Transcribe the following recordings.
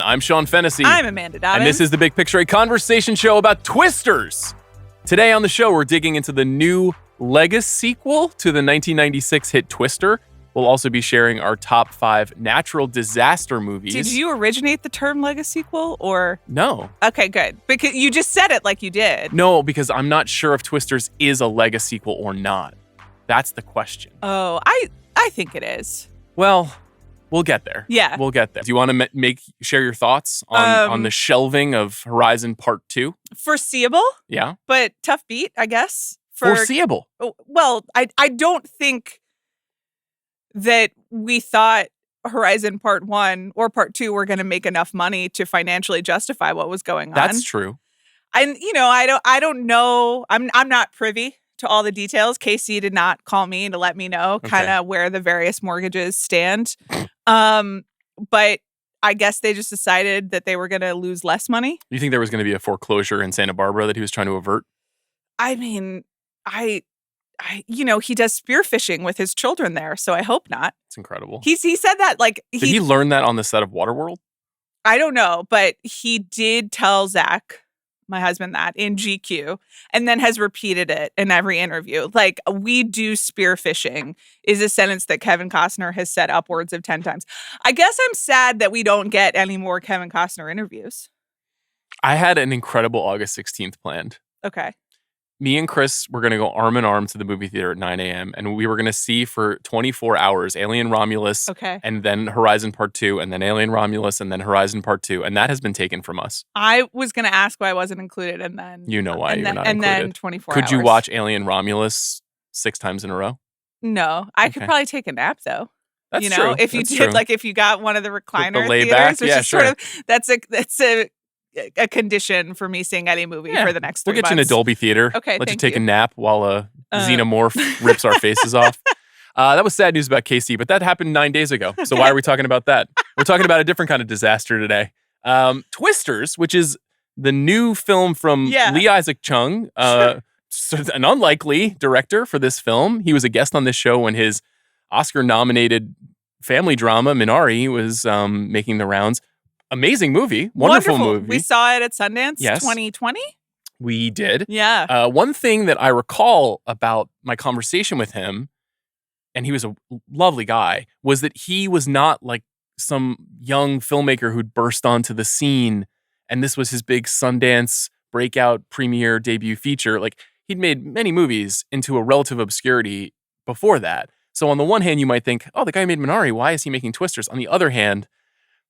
I'm Sean Fennessey. I'm Amanda Dobbins. And this is The Big Picture, a conversation show about Twisters. Today on the show, we're digging into the new Legacy sequel to the 1996 hit Twister. We'll also be sharing our top 5 natural disaster movies. Did you originate the term Legacy sequel or? No. Okay, good. Because you just said it like you did. No, because I'm not sure if Twisters is a Legacy sequel or not. That's the question. Oh, I think it is. Well, we'll get there. Yeah. We'll get there. Do you want to share your thoughts on the shelving of Horizon Part 2? Foreseeable. Yeah. But tough beat, I guess. Foreseeable. Well, I don't think that we thought Horizon Part 1 or Part 2 were going to make enough money to financially justify what was going on. That's true. And I don't know. I'm not privy to all the details. KC did not call me to let me know kind of where the various mortgages stand. But I guess they just decided that they were going to lose less money. You think there was going to be a foreclosure in Santa Barbara that he was trying to avert? I mean, he does spearfishing with his children there, so I hope not. It's incredible. He said that Did he learn that on the set of Waterworld? I don't know, but he did tell Zach, my husband, that in GQ, and then has repeated it in every interview. Like, we do spearfishing is a sentence that Kevin Costner has said upwards of 10 times. I guess I'm sad that we don't get any more Kevin Costner interviews. I had an incredible August 16th planned. Okay. Me and Chris were going to go arm in arm to the movie theater at 9 a.m. and we were going to see for 24 hours Alien Romulus, and then Horizon Part 2, and then Alien Romulus, and then Horizon Part 2, and that has been taken from us. I was going to ask why I wasn't included, and then you know why you're not included. And then 24 hours. Could you watch Alien Romulus 6 times in a row? No, I could probably take a nap though. That's true. If you did, like if you got one of the recliner the theaters, which is sort of that's a condition for me seeing any movie for the next 3 months. We'll get you in a Dolby theater. Okay, Let you take a nap while a xenomorph rips our faces off. That was sad news about KC, but that happened 9 days ago. So why are we talking about that? We're talking about a different kind of disaster today. Twisters, which is the new film from Lee Isaac Chung, an unlikely director for this film. He was a guest on this show when his Oscar-nominated family drama, Minari, was making the rounds. Amazing movie. Wonderful movie. We saw it at Sundance 2020. We did. Yeah. One thing that I recall about my conversation with him, and he was a lovely guy, was that he was not like some young filmmaker who'd burst onto the scene and this was his big Sundance breakout premiere debut feature. Like, he'd made many movies into a relative obscurity before that. So on the one hand, you might think, oh, the guy made Minari. Why is he making Twisters? On the other hand,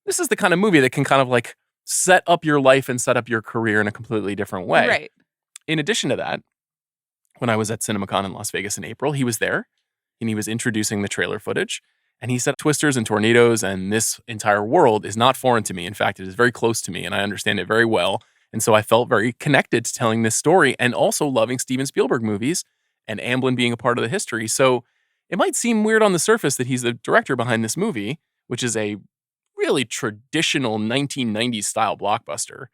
this is the kind of movie that can kind of like set up your life and set up your career in a completely different way. Right. In addition to that, when I was at CinemaCon in Las Vegas in April, he was there and he was introducing the trailer footage. And he said, Twisters and tornadoes and this entire world is not foreign to me. In fact, it is very close to me and I understand it very well. And so I felt very connected to telling this story and also loving Steven Spielberg movies and Amblin being a part of the history. So it might seem weird on the surface that he's the director behind this movie, which is a really traditional 1990s style blockbuster.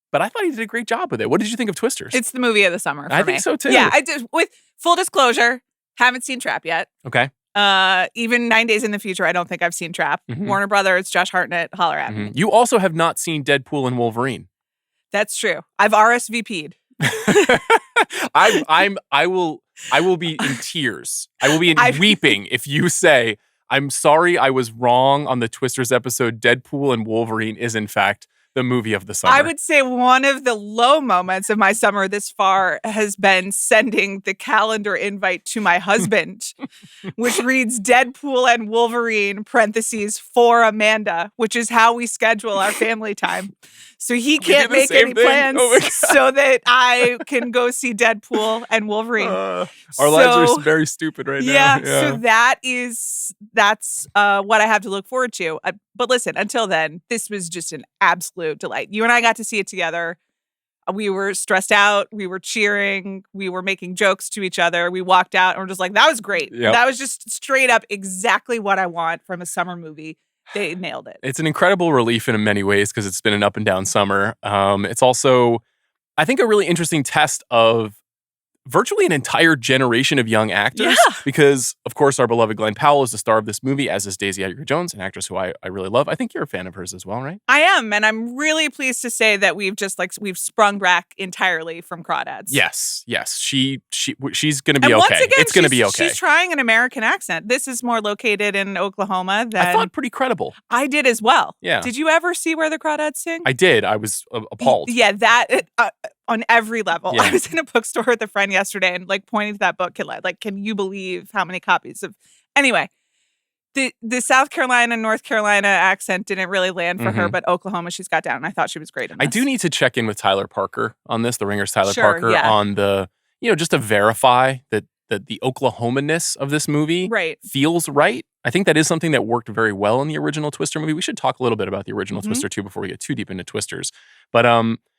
But I thought he did a great job with it. What did you think of Twisters? It's the movie of the summer for me. I think so too. Yeah, I did. With full disclosure, haven't seen Trap yet. Okay. Even 9 Days in the Future, I don't think I've seen Trap. Mm-hmm. Josh Hartnett, holler at me. You also have not seen Deadpool and Wolverine. That's true. I've RSVP'd. I will be in tears. I will be weeping if you say, I'm sorry I was wrong on the Twisters episode. Deadpool and Wolverine is, in fact, the movie of the summer. I would say one of the low moments of my summer this far has been sending the calendar invite to my husband, which reads Deadpool and Wolverine, parentheses, for Amanda, which is how we schedule our family time. So he can't make any plans so that I can go see Deadpool and Wolverine. Our lives are very stupid right now. Yeah, so that's what I have to look forward to. But listen, until then, this was just an absolute delight. You and I got to see it together. We were stressed out. We were cheering. We were making jokes to each other. We walked out and we're just like, that was great. Yep. That was just straight up exactly what I want from a summer movie. They nailed it. It's an incredible relief in many ways because it's been an up and down summer. It's also, I think, a really interesting test of virtually an entire generation of young actors. Yeah. Because, of course, our beloved Glen Powell is the star of this movie, as is Daisy Edgar-Jones, an actress who I really love. I think you're a fan of hers as well, right? I am, and I'm really pleased to say that we've sprung back entirely from crawdads. Yes. She's going to be and okay. Once again, it's going to be okay. She's trying an American accent. This is more located in Oklahoma than I thought pretty credible. I did as well. Yeah. Did you ever see Where the Crawdads Sing? I did. I was appalled. Yeah, that on every level. Yeah. I was in a bookstore with a friend yesterday and like pointing to that book, like, can you believe how many copies of? Anyway, the South Carolina, North Carolina accent didn't really land for her, but Oklahoma she's got down. And I thought she was great in this. I do need to check in with Tyler Parker on this, the Ringer's Tyler Sure, Parker, yeah. on the, just to verify that the Oklahoma-ness of this movie feels right. I think that is something that worked very well in the original Twister movie. We should talk a little bit about the original Twister too before we get too deep into Twisters. But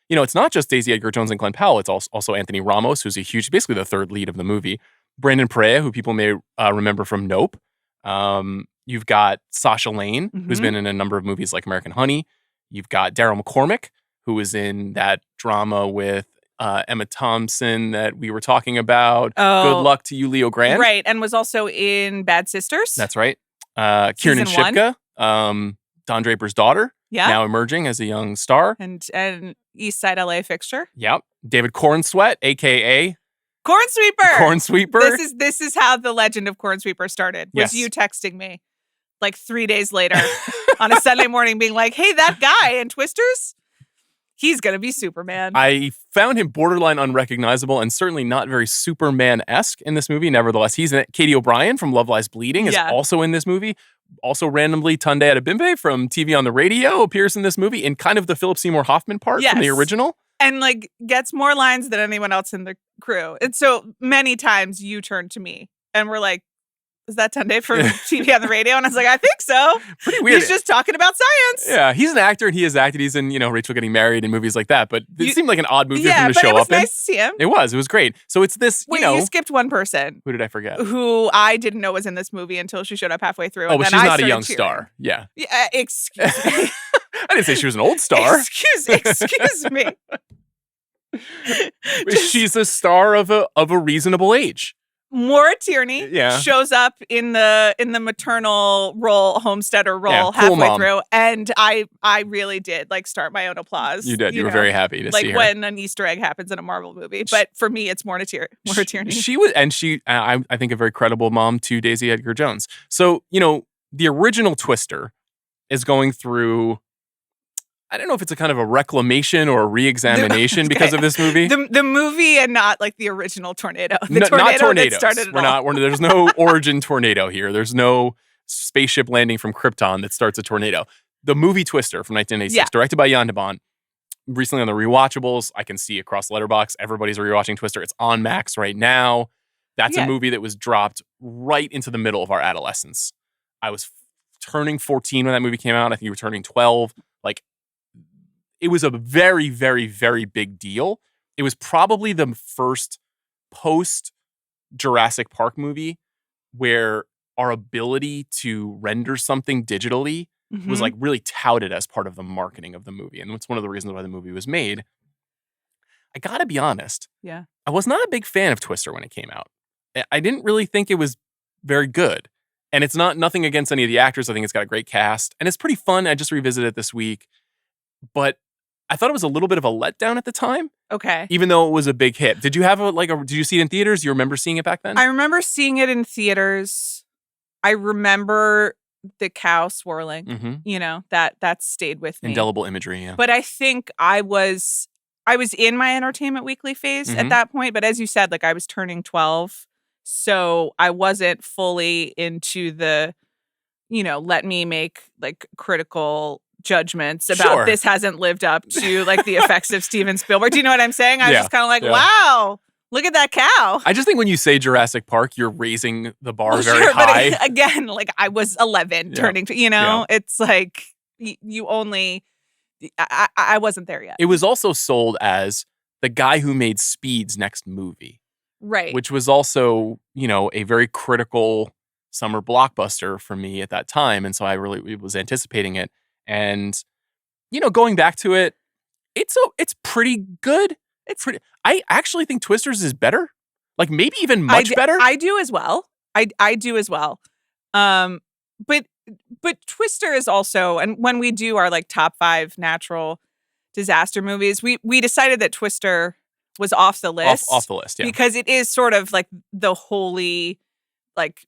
it's not just Daisy Edgar-Jones and Glen Powell. It's also Anthony Ramos, who's basically the third lead of the movie. Brandon Perea, who people may remember from Nope. You've got Sasha Lane, who's been in a number of movies like American Honey. You've got Daryl McCormick, who was in that drama with Emma Thompson that we were talking about. Oh, Good Luck to You, Leo Grant. Right, and was also in Bad Sisters. That's right. Kiernan Shipka, Don Draper's daughter, now emerging as a young star. And East Side LA fixture. Yep. David Cornsweet, a.k.a. Cornsweeper. Cornsweeper. This is how the legend of Cornsweeper started. Was you texting me like 3 days later on a Sunday morning being like, hey, that guy in Twisters, he's going to be Superman. I found him borderline unrecognizable and certainly not very Superman-esque in this movie. Nevertheless, he's in it. Katie O'Brien from Love Lies Bleeding is also in this movie. Also randomly, Tunde Adebimpe from TV on the Radio appears in this movie in kind of the Philip Seymour Hoffman part from the original. And like gets more lines than anyone else in the crew. And so many times you turn to me and we're like, is that Tunde from TV on the Radio? And I was like, I think so. Pretty weird. He's just talking about science. Yeah, he's an actor and he has acted. He's in, Rachel Getting Married and movies like that. But it seemed like an odd movie for him to show up in. Yeah, but it was nice to see him. It was great. So it's this, Wait, you skipped one person. Who did I forget? Who I didn't know was in this movie until she showed up halfway through. Oh, but she's not a young star. Yeah. Excuse me. I didn't say she was an old star. Excuse me. She's a star of a reasonable age. Maura Tierney shows up in the maternal role, homesteader role halfway through, and I really did like start my own applause. You did. You were very happy to see her. Like when an Easter egg happens in a Marvel movie. But for me, it's Maura Tierney. She was, and I think a very credible mom to Daisy Edgar-Jones. So the original Twister is going through. I don't know if it's a kind of a reclamation or a re-examination because of this movie. The movie and not like the original tornado. The tornado not tornadoes. That started it all. There's no origin tornado here. There's no spaceship landing from Krypton that starts a tornado. The movie Twister from 1986, directed by Jan de Bont. Recently on the rewatchables, I can see across Letterboxd, everybody's rewatching Twister. It's on Max right now. That's a movie that was dropped right into the middle of our adolescence. I was turning 14 when that movie came out. I think you were turning 12. Like, it was a very, very, very big deal. It was probably the first post-Jurassic Park movie where our ability to render something digitally was like really touted as part of the marketing of the movie. And it's one of the reasons why the movie was made. I gotta be honest. Yeah. I was not a big fan of Twister when it came out. I didn't really think it was very good. And it's nothing against any of the actors. I think it's got a great cast. And it's pretty fun. I just revisited it this week. But I thought it was a little bit of a letdown at the time. Okay. Even though it was a big hit. Did you have did you see it in theaters? Do you remember seeing it back then? I remember seeing it in theaters. I remember the cow swirling. That stayed with me. Indelible imagery, yeah. But I think I was in my Entertainment Weekly phase at that point. But as you said, like I was turning 12. So I wasn't fully into the, let me make like critical judgments about this hasn't lived up to like the effects of Steven Spielberg. Do you know what I'm saying? I was just kind of like, wow, look at that cow. I just think when you say Jurassic Park, you're raising the bar very high. But again, like I was 11 turning to, it's like you only, I wasn't there yet. It was also sold as the guy who made Speed's next movie. Right. Which was also, a very critical summer blockbuster for me at that time. And so I really was anticipating it. And, going back to it, it's pretty good. I actually think Twisters is better. Like maybe even much better. I do as well. I do as well. But Twister is also, and when we do our like top 5 natural disaster movies, we decided that Twister was off the list. Off the list, yeah. Because it is sort of like the holy like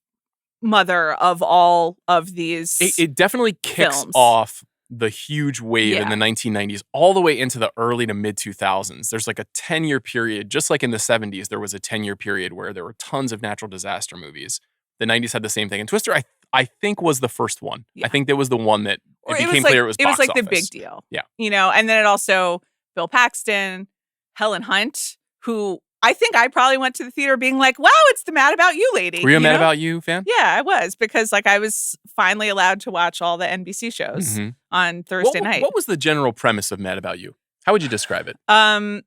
mother of all of these. It definitely kicks films. off the huge wave in the 1990s all the way into the early to mid 2000s. There's like a 10-year period, just like in the 70s, there was a 10-year period where there were tons of natural disaster movies. The 90s had the same thing. And Twister, I think, was the first one. Yeah. I think that was the one that it became clear it was box office. It was like the big deal. Yeah. You know, and then it also, Bill Paxton, Helen Hunt, who I think I probably went to the theater being like, wow, it's the Mad About You lady. Were you a Mad About You fan? Yeah, I was, because like I was finally allowed to watch all the NBC shows on Thursday night. What was the general premise of Mad About You? How would you describe it? I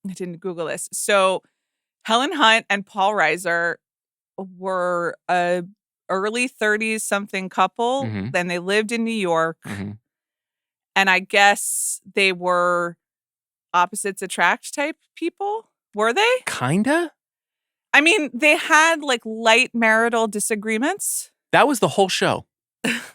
didn't Google this. So Helen Hunt and Paul Reiser were a early 30s something couple. Then they lived in New York. And I guess they were opposites attract type people. Were they? Kinda. I mean, they had like light marital disagreements. That was the whole show.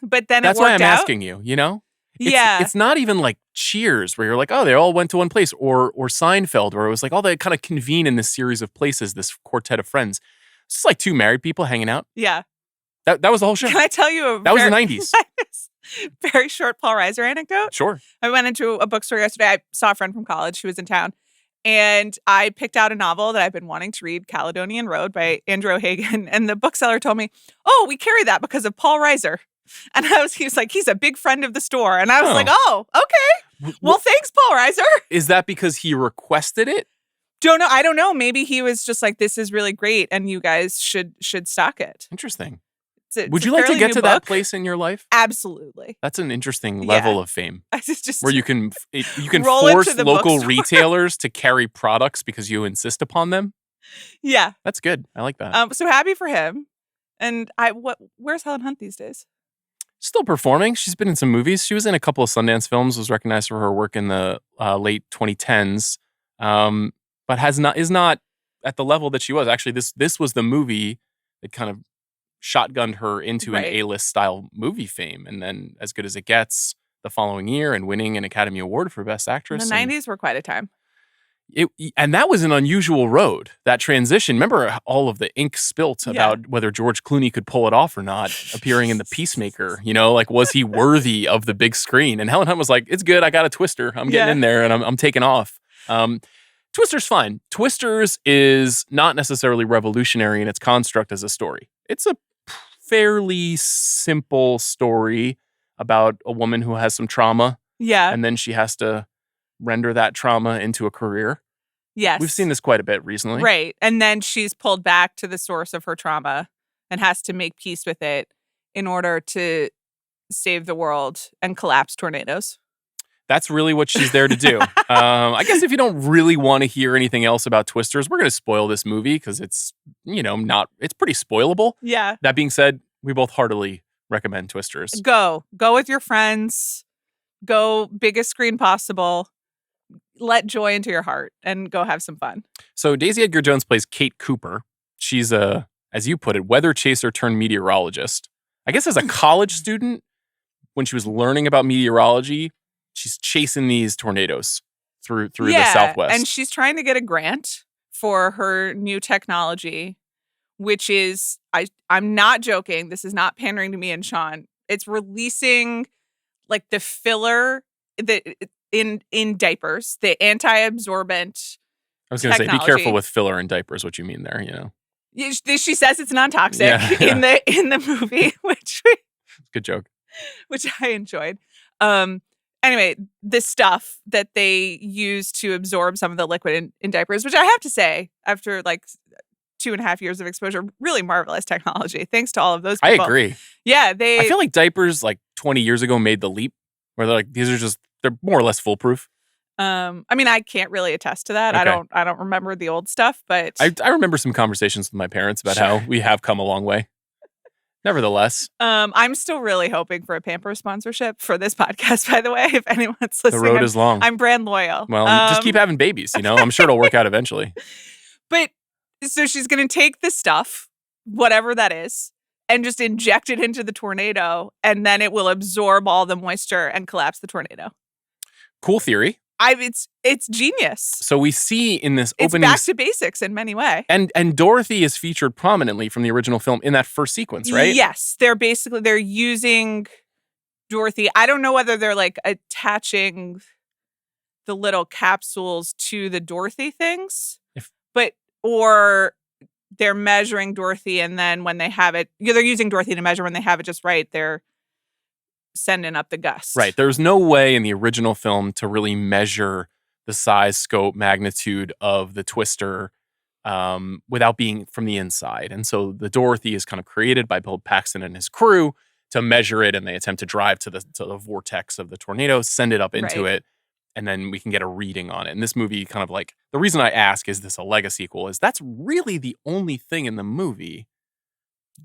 But then that's it worked why I'm out. asking you, you know? Yeah. It's not even like Cheers where you're like, oh, they all went to one place, or Seinfeld where it was like, oh, they kind of convene in this series of places, this quartet of friends. It's just like two married people hanging out. Yeah. That was the whole show. Can I tell you that was the 90s. Very short Paul Reiser anecdote? Sure. I went into a bookstore yesterday. I saw a friend from college who was in town. And I picked out a novel that I've been wanting to read, Caledonian Road by Andrew O'Hagan. And the bookseller told me, oh, we carry that because of Paul Reiser. And he was like, he's a big friend of the store. And I was like, oh, okay. Well, thanks, Paul Reiser. Is that because he requested it? I don't know. Maybe he was just like, this is really great and you guys should stock it. Interesting. It's Would you like to get to that place in your life? Absolutely. That's an interesting level of fame. Just where you can force local retailers to carry products because you insist upon them. Yeah. That's good. I like that. So happy for him. And where's Helen Hunt these days? Still performing. She's been in some movies. She was in a couple of Sundance films, was recognized for her work in the late 2010s. But is not at the level that she was. Actually, this was the movie that kind of shotgunned her into an A-list style movie fame, and then As Good as It Gets the following year and winning an Academy Award for Best Actress. The 90s were quite a time. And that was an unusual road, that transition. Remember all of the ink spilt about whether George Clooney could pull it off or not, appearing in The Peacemaker, you know, like was he worthy of the big screen? And Helen Hunt was like, it's good, I got a Twister. I'm getting in there and I'm taking off. Twister's fine. Twisters is not necessarily revolutionary in its construct as a story. It's a fairly simple story about a woman who has some trauma. Yeah. And then she has to render that trauma into a career. Yes. We've seen this quite a bit recently. Right. And then she's pulled back to the source of her trauma and has to make peace with it in order to save the world and collapse tornadoes. That's really what she's there to do. I guess if you don't really want to hear anything else about Twisters, we're going to spoil this movie because it's, it's pretty spoilable. Yeah. That being said, we both heartily recommend Twisters. Go with your friends. Go biggest screen possible. Let joy into your heart and go have some fun. So Daisy Edgar-Jones plays Kate Cooper. She's a, as you put it, weather chaser turned meteorologist. I guess as a college student, when she was learning about meteorology, she's chasing these tornadoes through the Southwest. And she's trying to get a grant for her new technology, which is, I'm not joking, this is not pandering to me and Sean. It's releasing like the filler that in diapers, the anti-absorbent. I was going to say, be careful with filler in diapers, what you mean there, you know. She says it's non-toxic in the movie, which good joke. Which I enjoyed. Anyway, the stuff that they use to absorb some of the liquid in diapers, which I have to say, after like 2.5 years of exposure, really marvelous technology. Thanks to all of those people. I agree. Yeah, I feel like diapers like 20 years ago made the leap where they're like, they're more or less foolproof. I mean, I can't really attest to that. Okay. I don't remember the old stuff, but I remember some conversations with my parents about how we have come a long way. Nevertheless, I'm still really hoping for a Pampers sponsorship for this podcast, by the way, if anyone's listening. The road is long. I'm brand loyal. Well, just keep having babies, I'm sure it'll work out eventually. But So she's going to take the stuff, whatever that is, and just inject it into the tornado, and then it will absorb all the moisture and collapse the tornado. Cool theory. It's genius. So we see in this It's opening... back to basics in many ways. And Dorothy is featured prominently from the original film in that first sequence, right? Yes. They're using Dorothy. I don't know whether they're like attaching the little capsules to the Dorothy things, or they're measuring Dorothy, and then when they have it, they're using Dorothy to measure. When they have it just right, they're sending up the gust. Right. There's no way in the original film to really measure the size, scope, magnitude of the twister without being from the inside. And so the Dorothy is kind of created by Bill Paxton and his crew to measure it, and they attempt to drive to the vortex of the tornado, send it up into it, and then we can get a reading on it. And this movie kind of like, the reason I ask, is this a Lega sequel, is that's really the only thing in the movie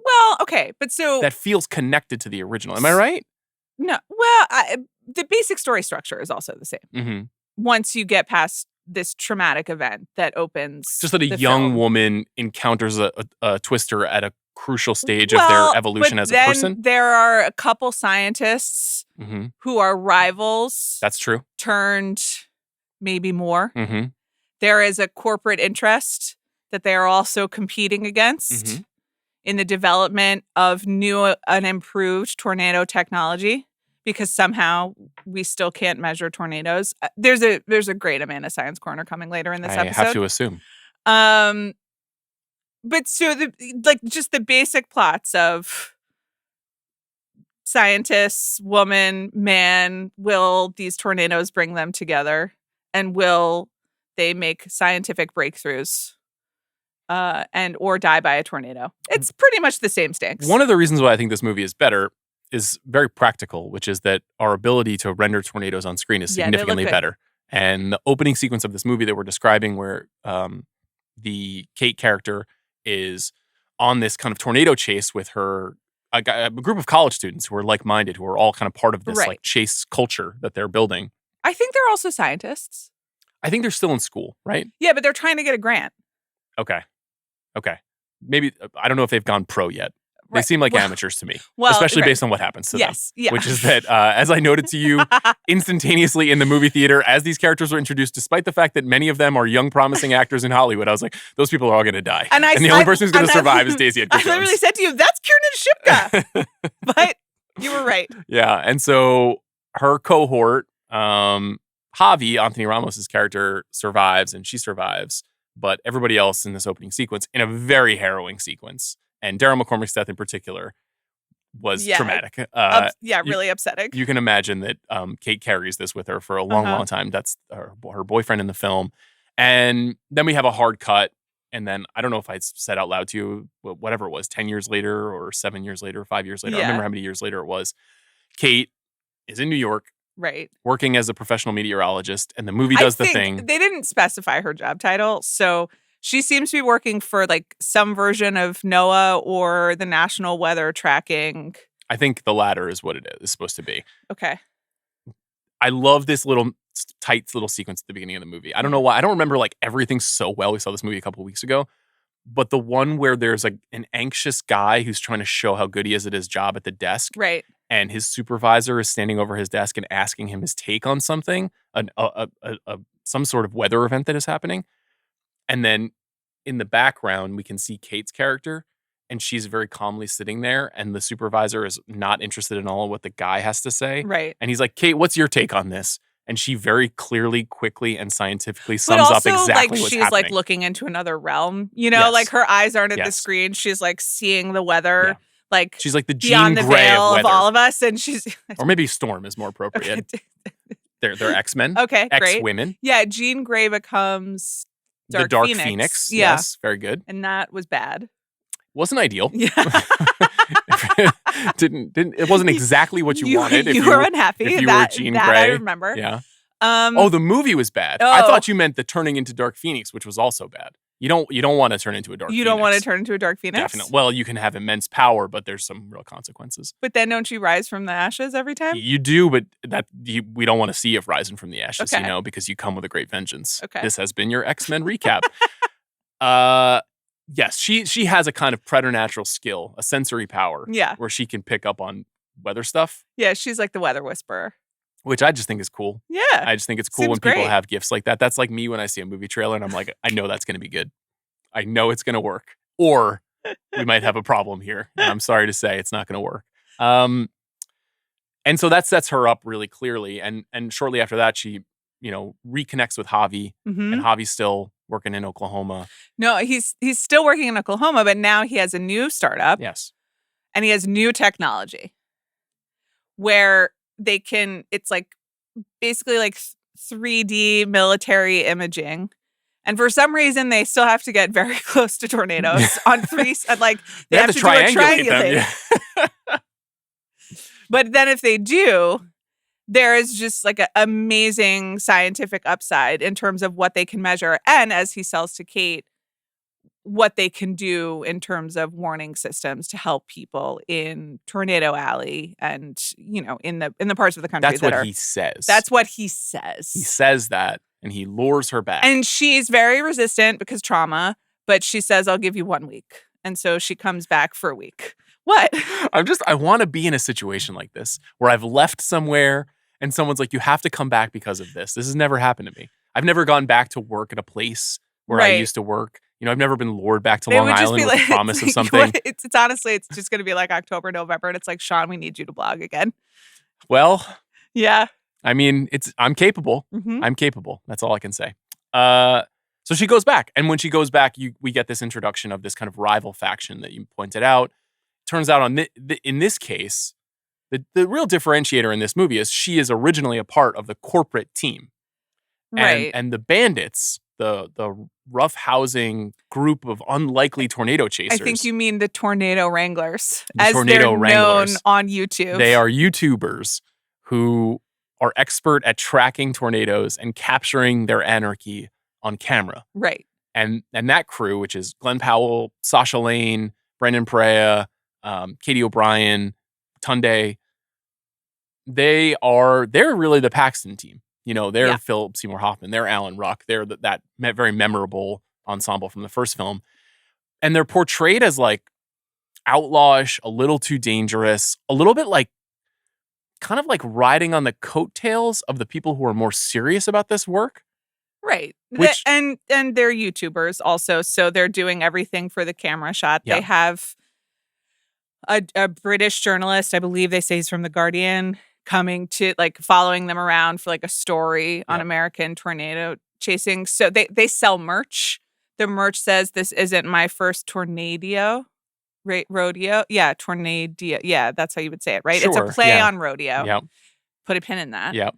Well, okay, but so... that feels connected to the original. Am I right? No, well, the basic story structure is also the same. Mm-hmm. Once you get past this traumatic event that opens... Just that a young woman encounters a twister at a crucial stage of their evolution as a person. There are a couple scientists who are rivals. That's true. Turned maybe more. Mm-hmm. There is a corporate interest that they are also competing against in the development of new and improved tornado technology, because somehow we still can't measure tornadoes. There's a great Amanda Science Corner coming later in this episode. I have to assume. But so just the basic plots of scientists, woman, man, will these tornadoes bring them together, and will they make scientific breakthroughs or die by a tornado? It's pretty much the same stakes. One of the reasons why I think this movie is better is very practical, which is that our ability to render tornadoes on screen is significantly better. And the opening sequence of this movie that we're describing, where the Kate character is on this kind of tornado chase with a group of college students who are like-minded, who are all kind of part of this like chase culture that they're building. I think they're also scientists. I think they're still in school, right? Yeah, but they're trying to get a grant. Okay. Maybe, I don't know if they've gone pro yet. They seem like amateurs to me, especially based on what happens to them. Yeah. Which is that, as I noted to you instantaneously in the movie theater, as these characters were introduced, despite the fact that many of them are young, promising actors in Hollywood, I was like, those people are all going to die. And the only person who's going to survive is Daisy Edgar-Jones. I literally said to you, that's Kiernan Shipka. But you were right. Yeah. And so her cohort, Javi, Anthony Ramos' character, survives, and she survives. But everybody else in this opening sequence, in a very harrowing sequence, and Daryl McCormick's death in particular, was traumatic. Really upsetting. You can imagine that Kate carries this with her for a long, long time. That's her boyfriend in the film. And then we have a hard cut. And then, I don't know if I said out loud to you, whatever it was, 10 years later or 7 years later, 5 years later. I remember how many years later it was. Kate is in New York. Right. Working as a professional meteorologist. And the movie does the thing. They didn't specify her job title. So she seems to be working for like some version of NOAA or the National Weather Tracking. I think the latter is what it is supposed to be. Okay. I love this tight little sequence at the beginning of the movie. I don't know why. I don't remember like everything so well. We saw this movie a couple of weeks ago. But the one where there's like an anxious guy who's trying to show how good he is at his job at the desk. Right. And his supervisor is standing over his desk and asking him his take on something, some sort of weather event that is happening. And then in the background, we can see Kate's character, and she's very calmly sitting there, and the supervisor is not interested at all in what the guy has to say. Right. And he's like, Kate, what's your take on this? And she very clearly, quickly, and scientifically sums up exactly what's happening. She's like looking into another realm, like her eyes aren't at the screen. She's like seeing the weather. Yeah. Like she's like the Jean Grey of all of us, and she's or maybe Storm is more appropriate. They're X-Men. Okay, X-women. Yeah, Jean Grey becomes the Dark Phoenix. Yeah. Yes, very good. And that was bad. Wasn't ideal. Yeah. It wasn't exactly what you wanted. You were unhappy. If you were Jean Grey. I remember. Yeah. The movie was bad. I thought you meant the turning into Dark Phoenix, which was also bad. You don't want to turn into a Dark Phoenix. You don't want to turn into a Dark Phoenix? Definitely. Well, you can have immense power, but there's some real consequences. But then don't you rise from the ashes every time? You do, but we don't want to see you rising from the ashes, because you come with a great vengeance. Okay. This has been your X-Men recap. Yes, she has a kind of preternatural skill, a sensory power, Yeah. where she can pick up on weather stuff, Yeah, she's like the weather whisperer. which I just think is cool. Yeah. I just think it's cool Seems when people great. have gifts like that. That's like me when I see a movie trailer and I'm like, I know that's going to be good. I know it's going to work. Or we might have a problem here. And I'm sorry to say it's not going to work. And so that sets her up really clearly. And shortly after that, she, reconnects with Javi. Mhm. And Javi's still working in Oklahoma. No, he's still working in Oklahoma, but now he has a new startup. Yes. And he has new technology where it's like basically like 3D military imaging. And for some reason, they still have to get very close to tornadoes on three. Like they have to do a triangulate. Yeah. But then if they do, there is just like an amazing scientific upside in terms of what they can measure. And as he sells to Kate, what they can do in terms of warning systems to help people in Tornado Alley and, in the parts of the country That's what he says. That's what he says. He says that, and he lures her back. And she's very resistant because trauma, but she says, I'll give you 1 week. And so she comes back for a week. What? I want to be in a situation like this where I've left somewhere and someone's like, you have to come back because of this. This has never happened to me. I've never gone back to work at a place where I used to work. I've never been lured back to Long Island with the promise of something. It's honestly, it's just going to be like October, November. And it's like, Sean, we need you to blog again. Well, yeah. I mean, I'm capable. Mm-hmm. I'm capable. That's all I can say. So she goes back. And when she goes back, we get this introduction of this kind of rival faction that you pointed out. Turns out in this case, the real differentiator in this movie is she is originally a part of the corporate team. Right. And the bandits, the roughhousing group of unlikely tornado chasers. I think you mean the Tornado Wranglers. Known on YouTube. They are YouTubers who are expert at tracking tornadoes and capturing their anarchy on camera. Right. And that crew, which is Glen Powell, Sasha Lane, Brendan Perea, Katie O'Brien, Tunde, they're really the Paxton team. They're Philip Seymour Hoffman. They're Alan Ruck. They're that very memorable ensemble from the first film. And they're portrayed as like outlawish, a little too dangerous, a little bit like kind of like riding on the coattails of the people who are more serious about this work. Right. Which, and they're YouTubers also. So they're doing everything for the camera shot. Yeah. They have a British journalist, I believe they say he's from The Guardian, coming to like following them around for like a story on American tornado chasing. So they sell merch. The merch says, this isn't my first tornado rodeo. Yeah, tornado. Yeah, that's how you would say it, right? Sure, it's a play on rodeo. Yep. Put a pin in that. Yep.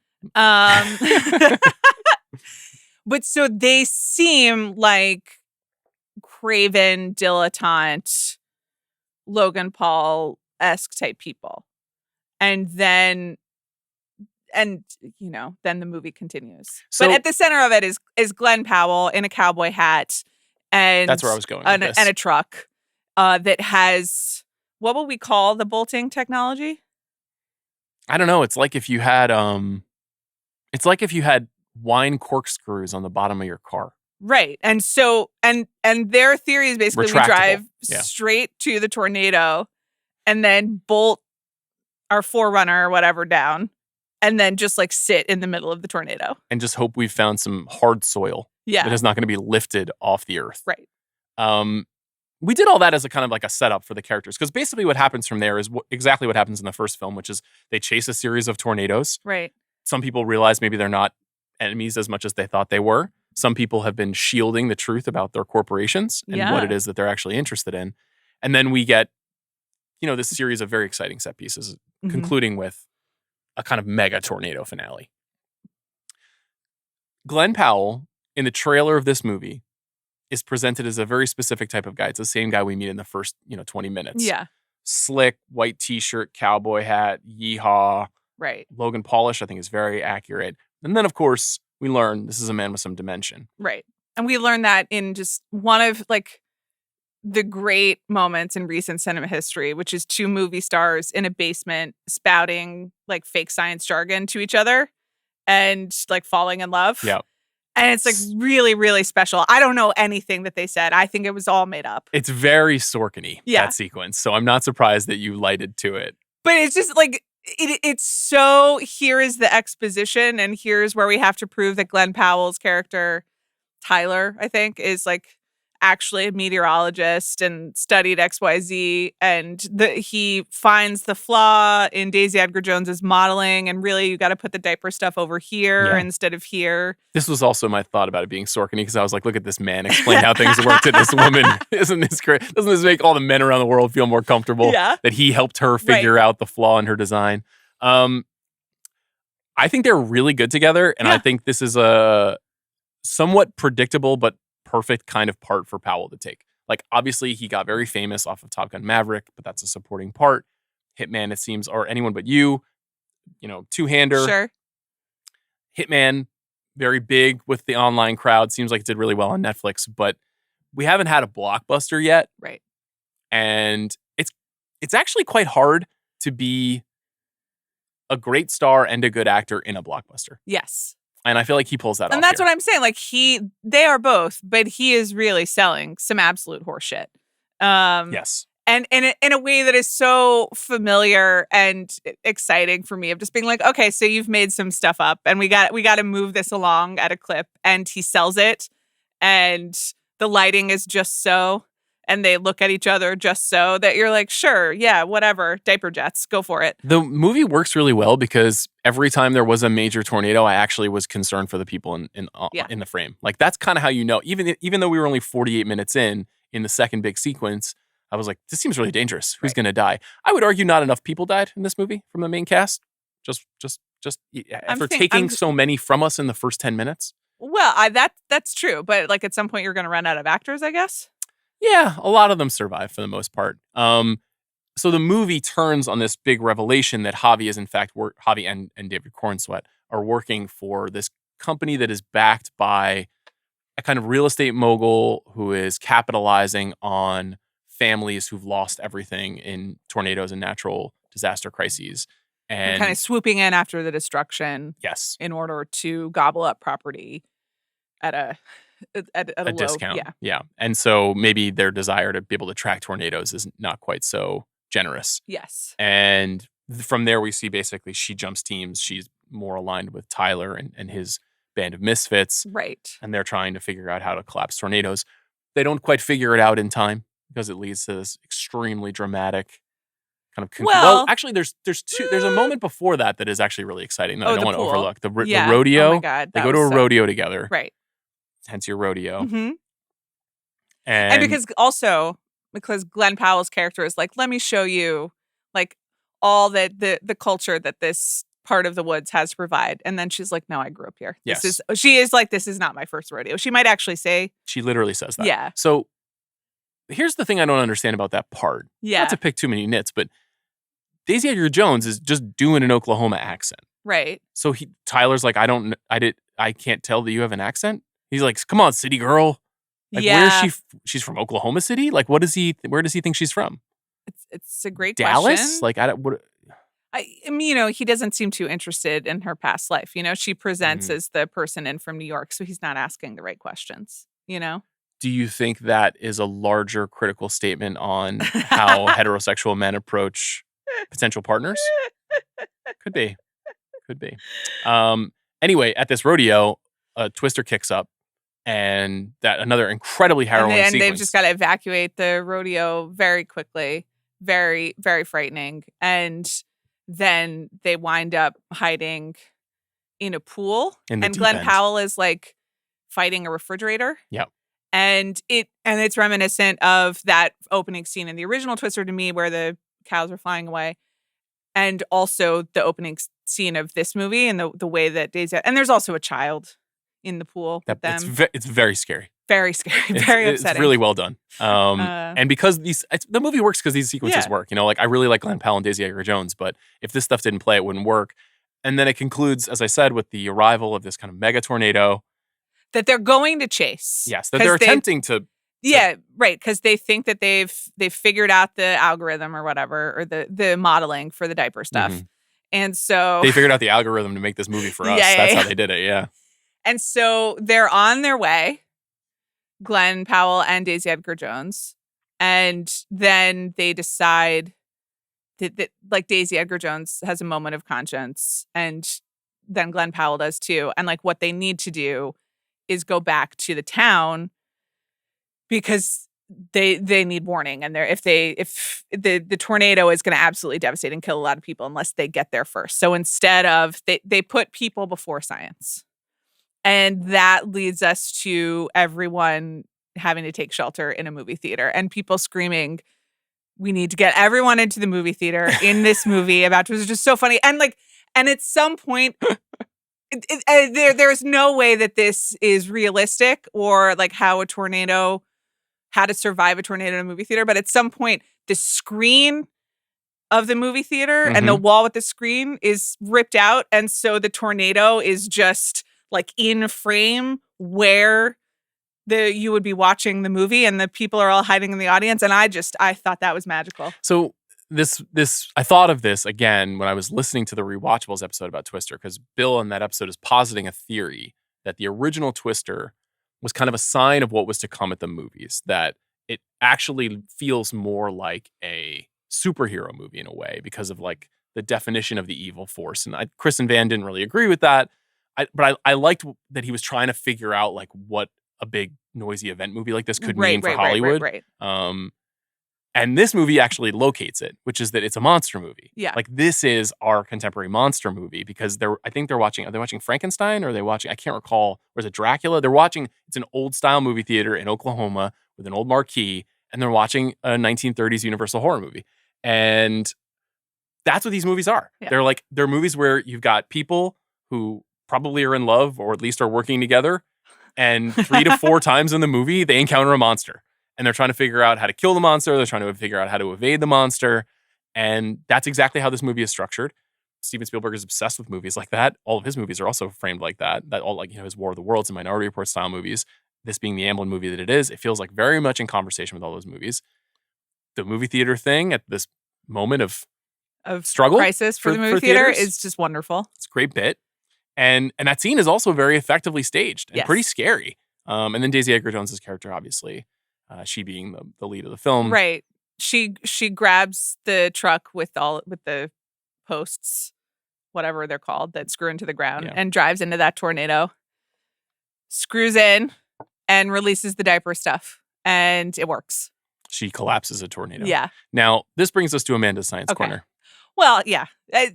But so they seem like craven, dilettante, Logan Paul-esque type people. And then the movie continues. So, but at the center of it is Glen Powell in a cowboy hat and that's where I was going and, with this. and a truck that has, what will we call the bolting technology? I don't know. It's like if you had wine corkscrews on the bottom of your car. Right. And so and their theory is basically we drive straight to the tornado and then bolt our Forerunner or whatever down and then just like sit in the middle of the tornado. And just hope we've found some hard soil that is not going to be lifted off the earth. Right. We did all that as a kind of like a setup for the characters because basically what happens from there is exactly what happens in the first film, which is they chase a series of tornadoes. Right. Some people realize maybe they're not enemies as much as they thought they were. Some people have been shielding the truth about their corporations and what it is that they're actually interested in. And then we get, this series of very exciting set pieces, concluding with a kind of mega tornado finale. Glen Powell, in the trailer of this movie, is presented as a very specific type of guy. It's the same guy we meet in the first, 20 minutes. Yeah. Slick, white t-shirt, cowboy hat, yeehaw. Right. Logan Paulish, I think, is very accurate. And then, of course, we learn this is a man with some dimension. Right. And we learn that in just one of like the great moments in recent cinema history, which is two movie stars in a basement spouting like fake science jargon to each other and like falling in love. Yeah. And it's like really, really special. I don't know anything that they said. I think it was all made up. It's very Sorkin-y, Yeah. that sequence. So I'm not surprised that you lighted to it. But it's just like, it's so, here is the exposition, and here's where we have to prove that Glen Powell's character, Tyler, I think, is like actually a meteorologist and studied XYZ, and he finds the flaw in Daisy Edgar-Jones's modeling, and really you got to put the diaper stuff over here instead of here. This was also my thought about it being Sorkin-y, because I was like, look at this man explain how things work to this woman. Isn't this great? Doesn't this make all the men around the world feel more comfortable that he helped her figure out the flaw in her design? I think they're really good together, and I think this is a somewhat predictable but perfect kind of part for Powell to take. Like, obviously, he got very famous off of Top Gun Maverick, but that's a supporting part. Hitman, it seems, or Anyone But You, two-hander. Sure. Hitman, very big with the online crowd. Seems like it did really well on Netflix, but we haven't had a blockbuster yet. Right. And it's actually quite hard to be a great star and a good actor in a blockbuster. Yes. And I feel like he pulls that off. And that's what I'm saying. Like, they are both, but he is really selling some absolute horseshit. Yes. And in a way that is so familiar and exciting for me, of just being like, okay, so you've made some stuff up, and we got to move this along at a clip, and he sells it, and the lighting is just so, and they look at each other just so, that you're like, sure, yeah, whatever, diaper jets, go for it. The movie works really well because every time there was a major tornado, I actually was concerned for the people in the frame. Like, that's kind of how you know. Even though we were only 48 minutes in the second big sequence, I was like, this seems really dangerous. Who's going to die? I would argue not enough people died in this movie from the main cast. Just after taking so many from us in the first 10 minutes. Well, that's true, but like at some point you're going to run out of actors, I guess. Yeah, a lot of them survive for the most part. So the movie turns on this big revelation that Javi is in fact Javi and David Cornsweet are working for this company that is backed by a kind of real estate mogul who is capitalizing on families who've lost everything in tornadoes and natural disaster crises. And kind of swooping in after the destruction. Yes. In order to gobble up property at a low discount. Yeah. And so maybe their desire to be able to track tornadoes is not quite so generous. Yes. And from there, we see basically she jumps teams. She's more aligned with Tyler and his band of misfits. Right. And they're trying to figure out how to collapse tornadoes. They don't quite figure it out in time because it leads to this extremely dramatic kind of well, actually, there's a moment before that is actually really exciting that I don't want to overlook. The rodeo. Oh my God, they go to a rodeo together. Right. Hence your rodeo. Mm-hmm. And because Glen Powell's character is like, let me show you like all that the culture that this part of the woods has to provide. And then she's like, no, I grew up here. Yes. She is like, this is not my first rodeo. She might actually say. She literally says that. Yeah. So here's the thing I don't understand about that part. Yeah. Not to pick too many nits, but Daisy Edgar-Jones is just doing an Oklahoma accent. Right. So Tyler's like, I can't tell that you have an accent. He's like, come on, city girl. Like, where is she? She's from Oklahoma City? Like, where does he think she's from? It's a great Dallas? question. Like, I mean, he doesn't seem too interested in her past life. She presents as the person in from New York, so he's not asking the right questions, Do you think that is a larger critical statement on how heterosexual men approach potential partners? Could be. Anyway, at this rodeo, Twister kicks up, and that another incredibly harrowing sequence. And they've just got to evacuate the rodeo very quickly. Very, very frightening. And then they wind up hiding in a pool. And Glen Powell is like fighting a refrigerator. Yeah. And it's reminiscent of that opening scene in the original Twister to me where the cows are flying away. And also the opening scene of this movie and the way that Daisy... And there's also a child in the pool with them. It's very scary. Very scary. Very upsetting. It's really well done. And because the movie works because these sequences work. Like I really like Glen Powell and Daisy Edgar-Jones, but if this stuff didn't play, it wouldn't work. And then it concludes, as I said, with the arrival of this kind of mega tornado. That they're going to chase. Yes, that they're attempting to... Yeah, right, because they think that they've figured out the algorithm or whatever, or the modeling for the diaper stuff. Mm-hmm. And so... They figured out the algorithm to make this movie for us. That's how they did it, yeah. And so they're on their way, Glen Powell and Daisy Edgar-Jones. And then they decide that like Daisy Edgar-Jones has a moment of conscience, and then Glen Powell does too. And like what they need to do is go back to the town because they need warning, and if the tornado is going to absolutely devastate and kill a lot of people unless they get there first. So instead of they put people before science, and that leads us to everyone having to take shelter in a movie theater and people screaming, "We need to get everyone into the movie theater in this movie." About it was just so funny, and at some point. There's no way that this is realistic or like how to survive a tornado in a movie theater. But at some point, the screen of the movie theater and the wall with the screen is ripped out. And so the tornado is just like in frame where you would be watching the movie, and the people are all hiding in the audience. And I thought that was magical. So I thought of this again when I was listening to the Rewatchables episode about Twister, because Bill in that episode is positing a theory that the original Twister was kind of a sign of what was to come at the movies, that it actually feels more like a superhero movie in a way because of like the definition of the evil force. And Chris and Van didn't really agree with that. But I liked that he was trying to figure out like what a big noisy event movie like this could mean for Hollywood. Right. And this movie actually locates it, which is that it's a monster movie. Yeah. Like this is our contemporary monster movie because are they watching Frankenstein, or are they watching, I can't recall, or is it Dracula? It's an old style movie theater in Oklahoma with an old marquee, and they're watching a 1930s Universal horror movie. And that's what these movies are. Yeah. They're movies where you've got people who probably are in love or at least are working together. And 3 to 4 times in the movie, they encounter a monster. And they're trying to figure out how to kill the monster. They're trying to figure out how to evade the monster. And that's exactly how this movie is structured. Steven Spielberg is obsessed with movies like that. All of his movies are also framed like that. That all like, his War of the Worlds and Minority Report style movies. This being the Amblin movie that it is, it feels like very much in conversation with all those movies. The movie theater thing at this moment of struggle, crisis for the movie theater is just wonderful. It's a great bit. And that scene is also very effectively staged and pretty scary. And then Daisy Edgar-Jones' character, obviously, she being the lead of the film. Right. She grabs the truck with the posts, whatever they're called, that screw into the ground and drives into that tornado, screws in and releases the diaper stuff. And it works. She collapses a tornado. Yeah. Now, this brings us to Amanda's Science Corner. Well, yeah,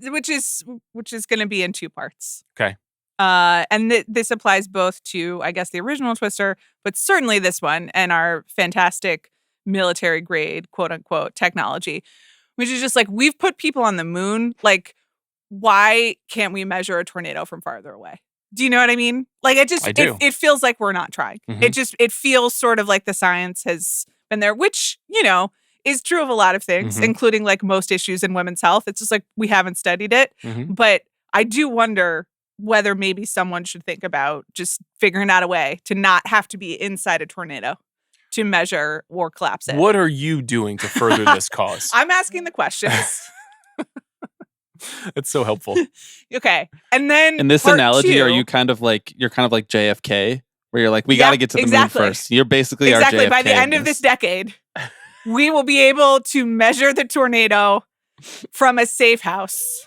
which is going to be in 2 parts. Okay. And this applies both to, I guess, the original Twister, but certainly this one and our fantastic military grade, quote unquote, technology, which is just like, we've put people on the moon. Like, why can't we measure a tornado from farther away? Do you know what I mean? Like, it feels like we're not trying. Mm-hmm. It feels sort of like the science has been there, which, is true of a lot of things, including like most issues in women's health. It's just like we haven't studied it. Mm-hmm. But I do wonder whether maybe someone should think about just figuring out a way to not have to be inside a tornado to measure or collapse it. What are you doing to further this cause? I'm asking the questions. It's so helpful. Okay. And then in this analogy, you're kind of like JFK, where you're like, we got to get to the moon first. You're basically our JFK. By the end of this decade, we will be able to measure the tornado from a safe house.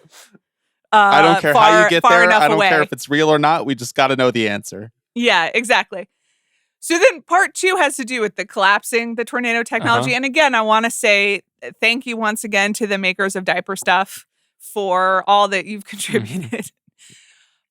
I don't care how you get there. I don't care if it's real or not. We just got to know the answer. Yeah, exactly. So then part 2 has to do with the collapsing the tornado technology. And again, I want to say thank you once again to the makers of diaper stuff for all that you've contributed.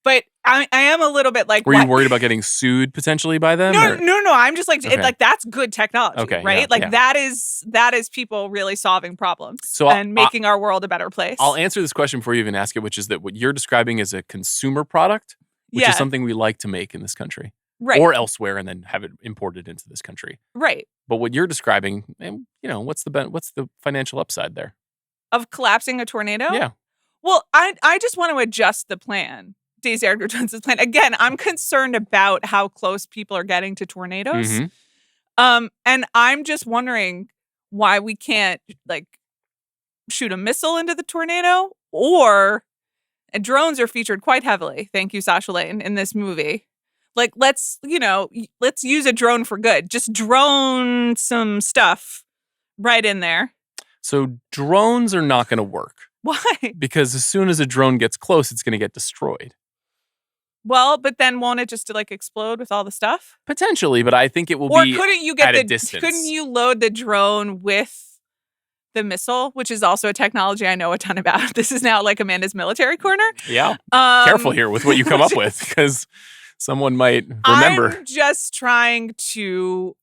But I am a little bit like, were you worried about getting sued potentially by them? No. I'm just like, that's good technology, right? That is people really solving problems and making our world a better place. I'll answer this question before you even ask it, which is that what you're describing is a consumer product, which is something we like to make in this country, right, or elsewhere, and then have it imported into this country, right? But what you're describing, what's the financial upside there of collapsing a tornado? Yeah. Well, I just want to adjust the plan. Daisy Edgar-Jones' plan. Again, I'm concerned about how close people are getting to tornadoes. Mm-hmm. And I'm just wondering why we can't like shoot a missile into the tornado, and drones are featured quite heavily. Thank you, Sasha Lane, in this movie. Like, let's use a drone for good. Just drone some stuff right in there. So drones are not going to work. Why? Because as soon as a drone gets close, it's going to get destroyed. Well, but then won't it just like explode with all the stuff? Potentially, but I think it will be at a distance. Couldn't you load the drone with the missile, which is also a technology I know a ton about? This is now like Amanda's military corner. Yeah. Careful here with what you come up with, because someone might remember. I'm just trying to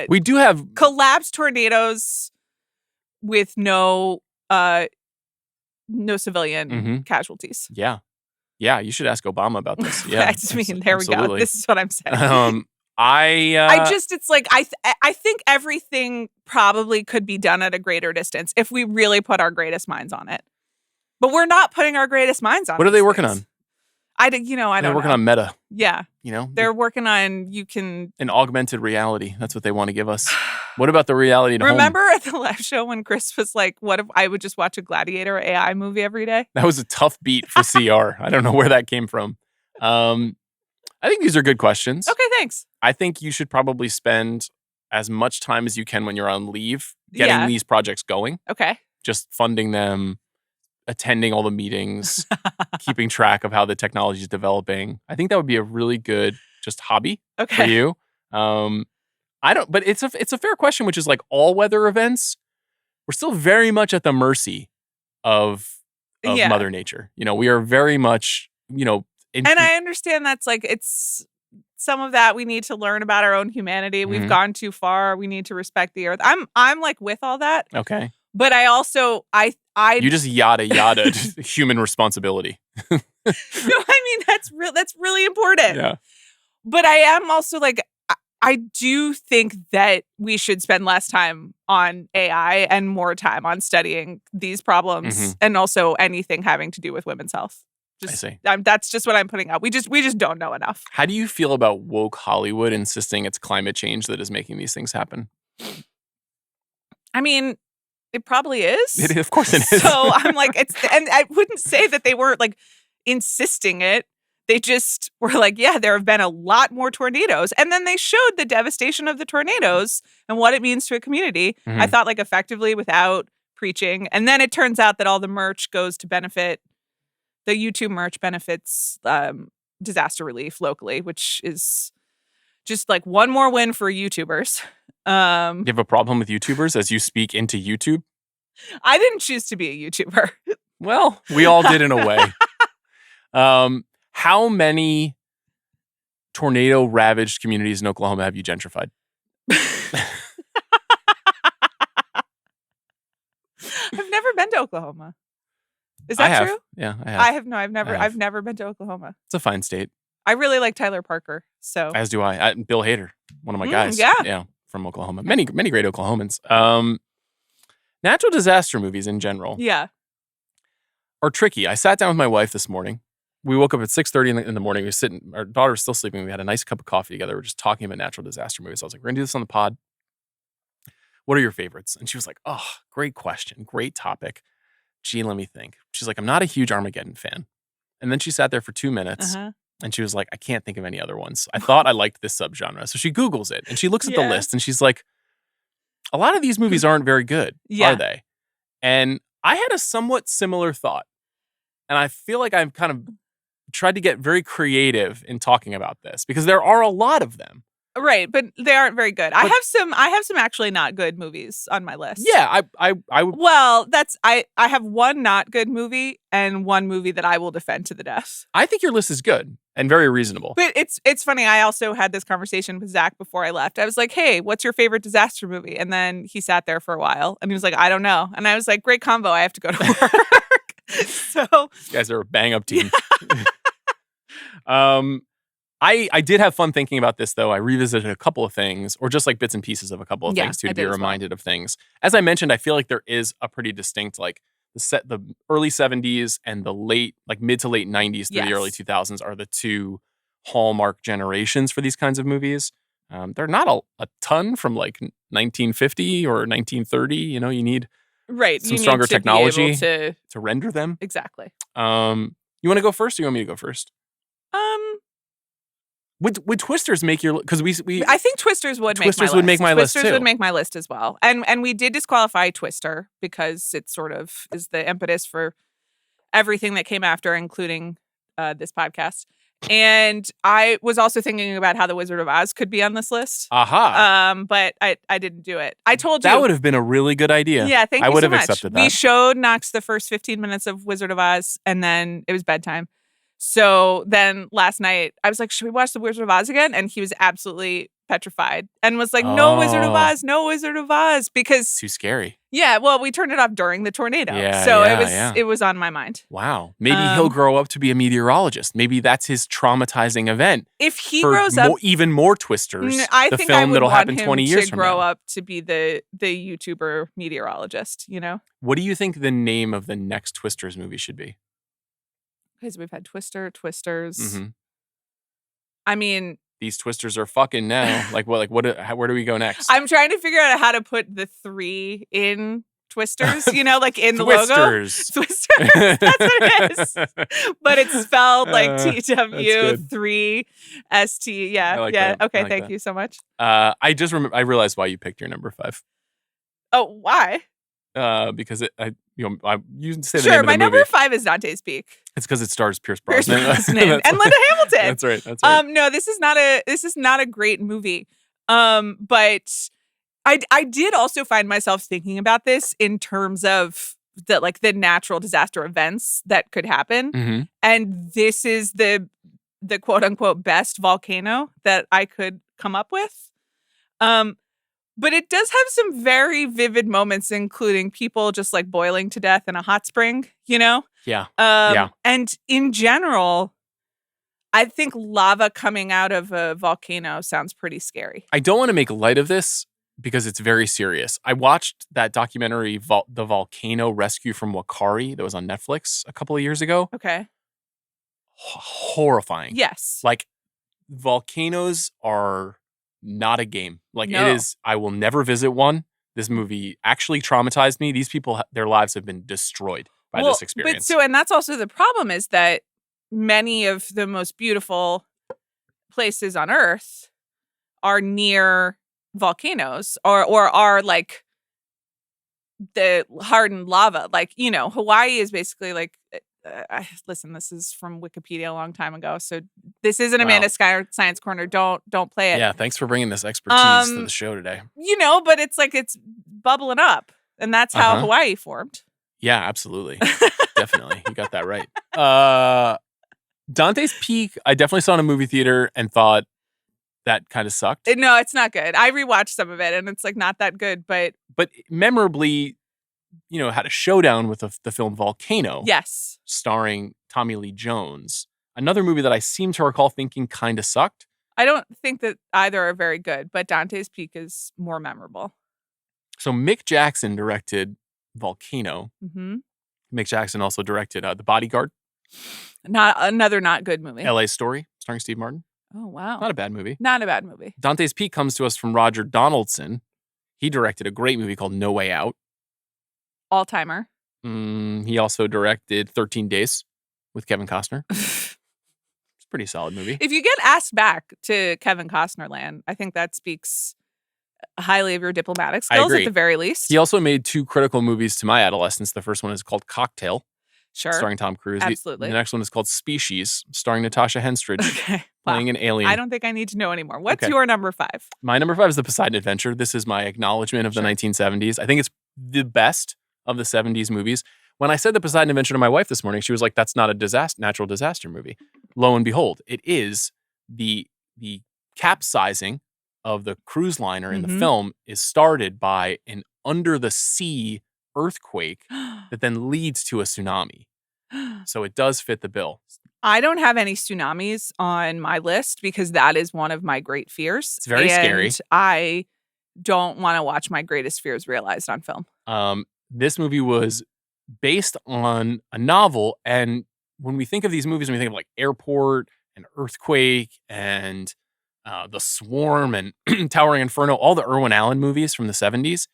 we do have collapse tornadoes with no civilian casualties. Yeah. Yeah, you should ask Obama about this. Yeah. I mean, there absolutely. we go. This is what I'm saying. It's like I think everything probably could be done at a greater distance if we really put our greatest minds on it. But we're not putting our greatest minds on. What are they working on? I don't know. They're working on Meta. Yeah. They're working on an augmented reality. That's what they want to give us. What about the reality at Remember home? at the live show when Chris was like, what if I would just watch a Gladiator AI movie every day? That was a tough beat for CR. I don't know where that came from. I think these are good questions. Okay, thanks. I think you should probably spend as much time as you can when you're on leave getting these projects going. Okay. Just funding them, attending all the meetings, keeping track of how the technology is developing. I think that would be a really good just hobby for you. But it's a fair question, which is like all weather events. We're still very much at the mercy of Mother Nature. We are very much, and I understand that's like, it's some of that we need to learn about our own humanity. We've gone too far. We need to respect the earth. I'm like with all that. Okay. But I also, you just yada human responsibility. No, I mean, that's really important. Yeah. But I am also like, I do think that we should spend less time on AI and more time on studying these problems and also anything having to do with women's health. I see. That's just what I'm putting out. We just don't know enough. How do you feel about woke Hollywood insisting it's climate change that is making these things happen? I mean, it probably is. Of course it is. So I'm like, and I wouldn't say that they weren't like insisting it. They just were like, yeah, there have been a lot more tornadoes. And then they showed the devastation of the tornadoes and what it means to a community. I thought like effectively without preaching. And then it turns out that all the merch goes to benefit, the YouTube merch benefits disaster relief locally, which is just like one more win for YouTubers. You have a problem with YouTubers as you speak into YouTube? I didn't choose to be a YouTuber. Well, we all did in a way. How many tornado-ravaged communities in Oklahoma have you gentrified? I've never been to Oklahoma. Is that true? Yeah, I have. I've never been to Oklahoma. It's a fine state. I really like Tyler Parker. So as do I. Bill Hader, one of my guys. Yeah, from Oklahoma. Many great Oklahomans. Natural disaster movies in general, are tricky. I sat down with my wife this morning. We woke up at 6:30 in the morning. We were sitting. Our daughter was still sleeping. We had a nice cup of coffee together. We were just talking about natural disaster movies. I was like, "We're gonna do this on the pod. What are your favorites?" And she was like, "Oh, great question, great topic. Gee, let me think." She's like, "I'm not a huge Armageddon fan." And then she sat there for 2 minutes. And she was like, "I can't think of any other ones. I thought I liked this subgenre." So she Googles it and she looks at the list and she's like, a lot of these movies aren't very good, are they? And I had a somewhat similar thought. And I feel like I've kind of tried to get very creative in talking about this because there are a lot of them. Right, but they aren't very good. I have some actually not good movies on my list. Yeah, I Well, I have one not good movie and one movie that I will defend to the death. I think your list is good and very reasonable. But it's funny. I also had this conversation with Zach before I left. I was like, "Hey, what's your favorite disaster movie?" And then he sat there for a while and he was like, "I don't know." And I was like, "Great combo. I have to go to work." So you guys are a bang up team. I did have fun thinking about this, though. I revisited a couple of things, or just like bits and pieces of a couple of things, too, to be reminded of things. As I mentioned, I feel like there is a pretty distinct, like, the early 70s and the mid to late 90s through the early 2000s are the two hallmark generations for these kinds of movies. They're not a ton from, like, 1950 or 1930. You need some stronger technology to render them. Exactly. You want to go first, or you want me to go first? Would Twisters make your? Because we I think Twisters would Twisters would make my list. Twisters would make my list as well. And we did disqualify Twister because it sort of is the impetus for everything that came after, including this podcast. And I was also thinking about how The Wizard of Oz could be on this list. Aha. But I didn't do it. I told you. That would have been a really good idea. Yeah, thank you I would so have much. accepted that. We showed Knox the first 15 minutes of Wizard of Oz, and then it was bedtime. So then last night, I was like, should we watch The Wizard of Oz again? And he was absolutely petrified and was like, no Wizard of Oz, no Wizard of Oz. Because too scary. Yeah, well, we turned it off during the tornado. Yeah, so yeah, it was on my mind. Wow. Maybe he'll grow up to be a meteorologist. Maybe that's his traumatizing event. If he grows up even more Twisters, I the think film I would that'll want happen him 20 years to from grow now. up to be the YouTuber meteorologist, you know? What do you think the name of the next Twisters movie should be? Because we've had Twisters. Mm-hmm. I mean, these Twisters are fucking now. Where do we go next? I'm trying to figure out how to put the 3 in Twisters, you know, like in the logo. Twisters. That's what it is. But it's spelled like TW3ST. Yeah. I like yeah. that. Okay. I like Thank that. you so much. I realized why you picked your number 5. Oh, why? Because you say the name of the Sure, my movie. number 5 is Dante's Peak. It's because it stars Pierce Pierce Brosnan. Brosnan and Linda Hamilton. That's right. That's right. No, this is not a great movie. But I did also find myself thinking about this in terms of the natural disaster events that could happen. Mm-hmm. And this is the quote unquote best volcano that I could come up with. But it does have some very vivid moments, including people just like boiling to death in a hot spring, you know? Yeah. And in general, I think lava coming out of a volcano sounds pretty scary. I don't want to make light of this because it's very serious. I watched that documentary, The Volcano Rescue from Wakari, that was on Netflix a couple of years ago. Okay. Horrifying. Yes. Like, volcanoes are not a game. Like, No. it is, I will never visit one. This movie actually traumatized me. These people, their lives have been destroyed by this experience. And that's also the problem, is that many of the most beautiful places on Earth are near volcanoes or are like the hardened lava. Like, you know, Hawaii is basically like, listen, this is from Wikipedia a long time ago, so this isn't Amanda Skyer Science Corner. Don't play it. Yeah, thanks for bringing this expertise to the show today. You know, but it's like it's bubbling up, and that's how Hawaii formed. Yeah, absolutely. Definitely. You got that right. Dante's Peak, I definitely saw in a movie theater and thought that kind of sucked. No, it's not good. I rewatched some of it, and it's like not that good, but memorably, you know, had a showdown with the film Volcano. Yes. Starring Tommy Lee Jones. Another movie that I seem to recall thinking kind of sucked. I don't think that either are very good, but Dante's Peak is more memorable. So Mick Jackson directed Volcano. Mm-hmm. Mick Jackson also directed The Bodyguard. Not good movie. L.A. Story, starring Steve Martin. Oh, wow. Not a bad movie. Not a bad movie. Dante's Peak comes to us from Roger Donaldson. He directed a great movie called No Way Out. All-timer. He also directed 13 Days with Kevin Costner. It's a pretty solid movie. If you get asked back to Kevin Costner land, I think that speaks highly of your diplomatic skills at the very least. He also made 2 critical movies to my adolescence. The first one is called Cocktail. Sure. Starring Tom Cruise. Absolutely. The next one is called Species, starring Natasha Henstridge. Okay. Playing an alien. I don't think I need to know anymore. What's your number 5? My number 5 is The Poseidon Adventure. This is my acknowledgement of the 1970s. I think it's the best of the 70s movies. When I said The Poseidon Adventure to my wife this morning, she was like, that's not a natural disaster movie. Lo and behold, it is. The capsizing of the cruise liner in the film is started by an under-the-sea earthquake that then leads to a tsunami. So it does fit the bill. I don't have any tsunamis on my list because that is one of my great fears. It's very scary. I don't want to watch my greatest fears realized on film. This movie was based on a novel, and when we think of these movies, when we think of like Airport and Earthquake and The Swarm and Towering Inferno, all the Irwin Allen movies from the 70s,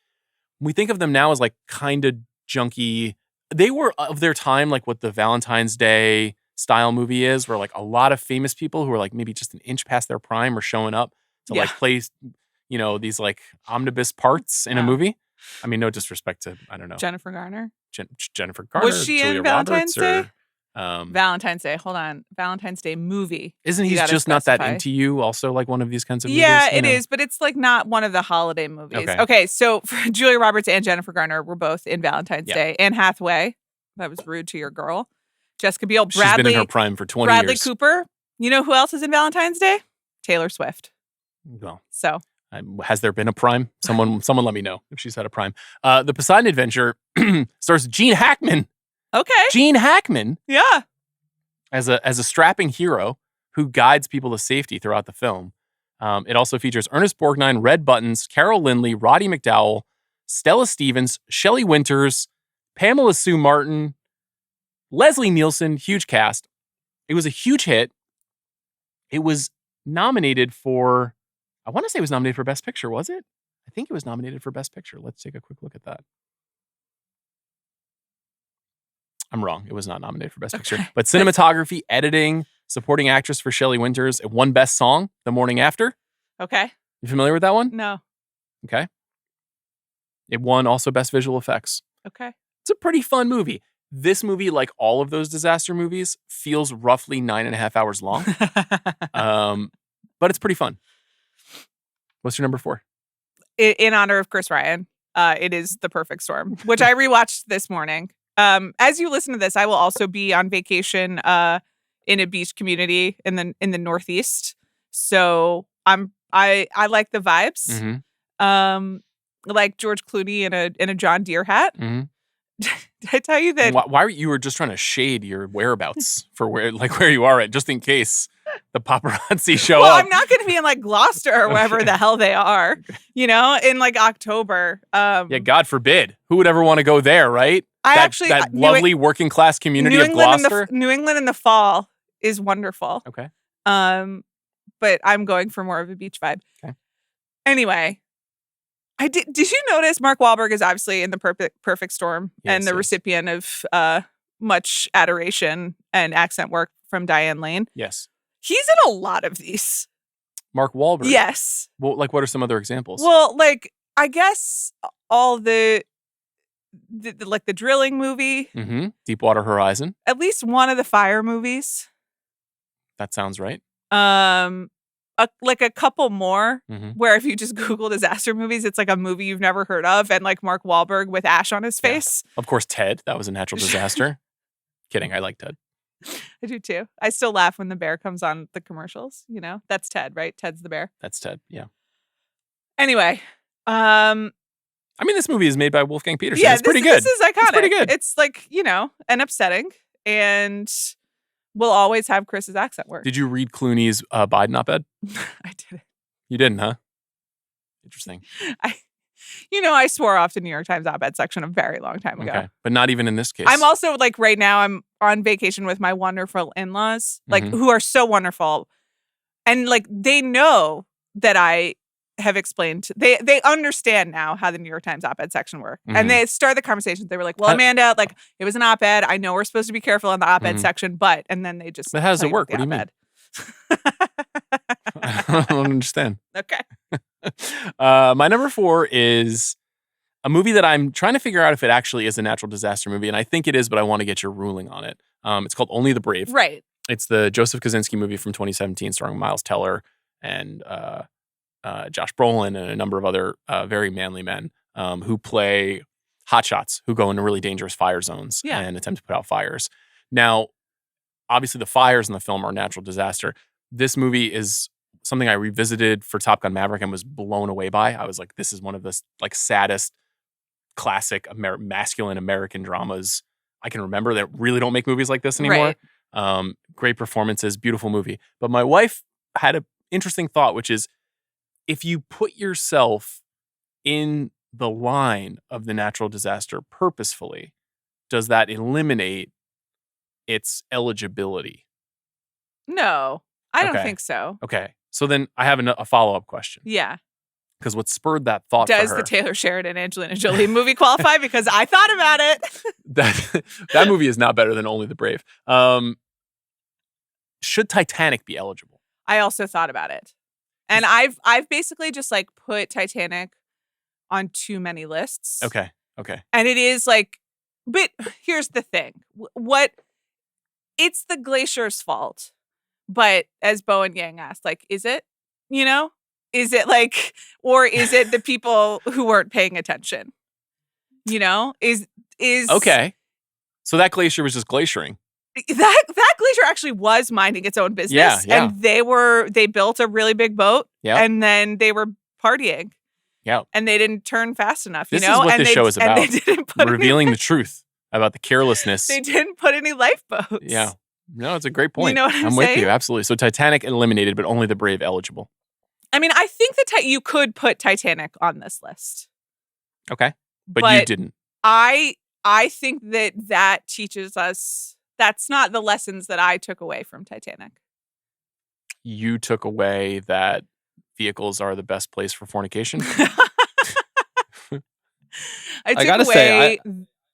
we think of them now as like kind of junky. They were of their time, like what the Valentine's Day style movie is, where like a lot of famous people who are like maybe just an inch past their prime are showing up to like play, these like omnibus parts in a movie. I mean, no disrespect to, I don't know. Jennifer Garner. Jennifer Garner. Was she Julia in Valentine's Roberts, Day? Valentine's Day. Hold on. Valentine's Day movie. Isn't he just not that into you? Also, like one of these kinds of movies? Yeah, it is, but it's like not one of the holiday movies. Okay, so Julia Roberts and Jennifer Garner were both in Valentine's Day. Anne Hathaway, that was rude to your girl. Jessica Biel, She's been in her prime for 20 Bradley years. Cooper. You know who else is in Valentine's Day? Taylor Swift. Well, so has there been a prime? Someone let me know if she's had a prime. The Poseidon Adventure stars Gene Hackman. Okay. Gene Hackman. Yeah. As a strapping hero who guides people to safety throughout the film. It also features Ernest Borgnine, Red Buttons, Carol Lindley, Roddy McDowell, Stella Stevens, Shelley Winters, Pamela Sue Martin, Leslie Nielsen, huge cast. It was a huge hit. It was nominated for, I want to say it was nominated for Best Picture, was it? I think it was nominated for Best Picture. Let's take a quick look at that. I'm wrong. It was not nominated for Best Picture. But cinematography, editing, supporting actress for Shelley Winters. It won Best Song The Morning After. Okay. You familiar with that one? No. Okay. It won also Best Visual Effects. Okay. It's a pretty fun movie. This movie, like all of those disaster movies, feels roughly 9.5 hours long. But it's pretty fun. What's your number 4? In honor of Chris Ryan, it is The Perfect Storm, which I rewatched this morning. As you listen to this, I will also be on vacation in a beach community in the Northeast. So I like the vibes. Mm-hmm. Like George Clooney in a John Deere hat. Mm-hmm. Did I tell you that? Why were you just trying to shade your whereabouts for where you are at, just in case the paparazzi show up? Well, I'm not going to be in like Gloucester or wherever the hell they are, in like October. Yeah, God forbid. Who would ever want to go there, right? That lovely working class community of Gloucester. New England in the fall is wonderful. Okay. But I'm going for more of a beach vibe. Okay. Anyway, did you notice Mark Wahlberg is obviously in The Perfect Storm and the recipient of much adoration and accent work from Diane Lane? Yes. He's in a lot of these. Mark Wahlberg? Yes. Well, like what are some other examples? Well, like I guess all the drilling movie. Mm-hmm. Deepwater Horizon. At least one of the fire movies. That sounds right. Like a couple more mm-hmm. where if you just Google disaster movies, it's like a movie you've never heard of and like Mark Wahlberg with ash on his face. Yeah. Of course, Ted. That was a natural disaster. Kidding. I like Ted. I do too. I still laugh when the bear comes on the commercials. That's Ted, right? Ted's the bear. That's Ted. Yeah. Anyway, I mean, this movie is made by Wolfgang Petersen. Yeah, it's pretty good. This is iconic. It's pretty good. It's like, and upsetting. And we'll always have Chris's accent work. Did you read Clooney's Biden op-ed? I didn't. You didn't, huh? Interesting. I swore off the New York Times op-ed section a very long time ago. Okay. But not even in this case. I'm also like right now I'm on vacation with my wonderful in-laws, like mm-hmm. who are so wonderful. And like they know that I have explained, they understand now how the New York Times op-ed section work. Mm-hmm. And they started the conversation. They were like, well, Amanda, like it was an op-ed. I know we're supposed to be careful in the op-ed mm-hmm. section, but, and then they just. But how does it work? What do you mean? I don't understand. Okay. My number 4 is a movie that I'm trying to figure out if it actually is a natural disaster movie. And I think it is, but I want to get your ruling on it. It's called Only the Brave. Right. It's the Joseph Kosinski movie from 2017 starring Miles Teller and Josh Brolin and a number of other very manly men who play hotshots who go into really dangerous fire zones and attempt to put out fires. Now, obviously the fires in the film are a natural disaster. This movie is something I revisited for Top Gun Maverick and was blown away by. I was like, this is one of the like saddest classic masculine American dramas I can remember that really don't make movies like this anymore. Right. Great performances, beautiful movie. But my wife had an interesting thought, which is if you put yourself in the line of the natural disaster purposefully, does that eliminate its eligibility? No, I don't think so. Okay. So then I have a follow-up question. Yeah. Because what spurred that thought Does for her, the Taylor Sheridan Angelina Jolie movie qualify? Because I thought about it. that movie is not better than Only the Brave. should Titanic be eligible? I also thought about it. And I've basically just like put Titanic on too many lists. Okay. And it is like, but here's the thing. It's the glacier's fault. But as Bo and Yang asked, like, is it? You know? Is it like, or is it the people who weren't paying attention? You know? Is okay. So that glacier was just glaciering. That glacier actually was minding its own business. Yeah. And they built a really big boat. Yeah. And then they were partying. Yeah. And they didn't turn fast enough. This you know? is what and this show is about. And they didn't put revealing the truth about the carelessness. They didn't put any lifeboats. Yeah. No, it's a great point. You know what I'm with saying? you. Absolutely. So Titanic eliminated, but only the brave eligible. I mean, I think that you could put Titanic on this list. Okay. But you didn't. I think that teaches us, that's not the lessons that I took away from Titanic. You took away that vehicles are the best place for fornication? I gotta say,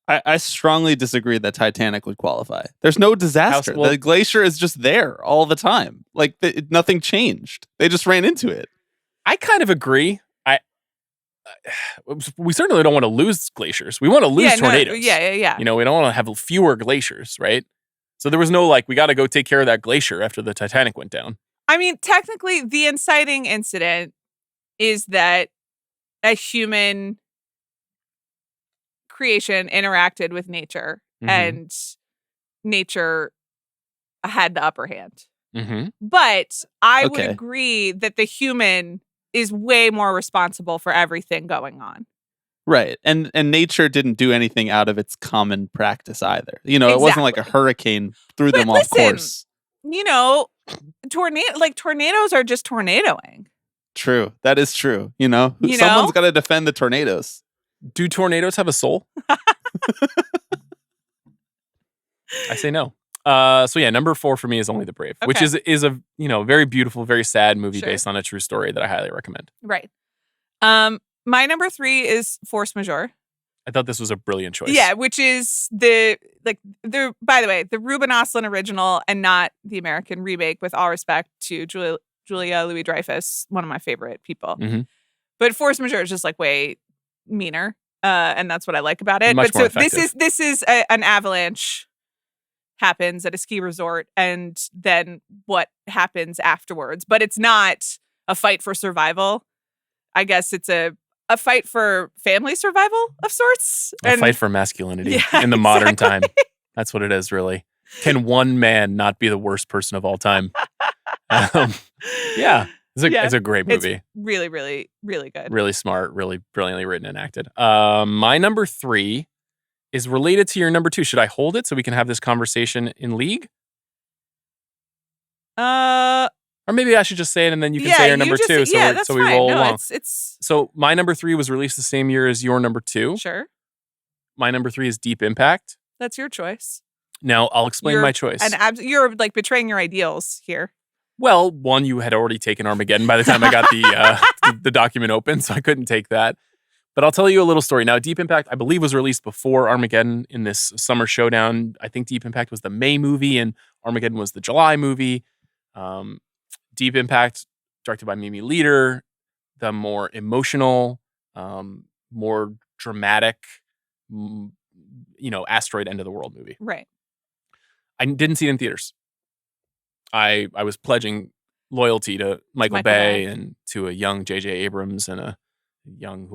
I strongly disagree that Titanic would qualify. There's no disaster. The glacier is just there all the time. Like nothing changed. They just ran into it. I kind of agree. We certainly don't want to lose glaciers. We want to lose tornadoes. Yeah. You know, we don't want to have fewer glaciers, right? So there was no like, we got to go take care of that glacier after the Titanic went down. I mean, technically, the inciting incident is that a human creation interacted with nature, and nature had the upper hand. But I would agree that the human is way more responsible for everything going on. Right. And nature didn't do anything out of its common practice either. You know, It wasn't like a hurricane threw them off course. You know, tornadoes are just tornadoing. True. That is true. You know, someone's got to defend the tornadoes. Do tornadoes have a soul? I say no. So yeah, number 4 for me is Only the Brave, which is a very beautiful, very sad movie based on a true story that I highly recommend. Right. My number 3 is Force Majeure. I thought this was a brilliant choice. Yeah, which is by the way, the Ruben Östlund original and not the American remake, with all respect to Julia Louis-Dreyfus, one of my favorite people. But Force Majeure is just like way meaner. And that's what I like about it. Much more effective. This is an avalanche happens at a ski resort, and then what happens afterwards. But it's not a fight for survival. I guess it's a fight for family survival of sorts. A fight for masculinity in the modern time. That's what it is, really. Can one man not be the worst person of all time? It's a great movie. It's really, really, really good. Really smart, really brilliantly written and acted. My number 3 is related to your number 2. Should I hold it so we can have this conversation in league? Or maybe I should just say it and then you can say your number 2 so we roll along. So my number 3 was released the same year as your number 2. Sure. My number 3 is Deep Impact. That's your choice. Now, I'll explain my choice. You're like betraying your ideals here. Well, one, you had already taken Armageddon by the time I got the document open, so I couldn't take that. But I'll tell you a little story. Now, Deep Impact, I believe, was released before Armageddon in this summer showdown. I think Deep Impact was the May movie and Armageddon was the July movie. Deep Impact, directed by Mimi Leder, the more emotional, more dramatic, asteroid end of the world movie. Right. I didn't see it in theaters. I was pledging loyalty to Michael Bay and to a young J.J. Abrams and a young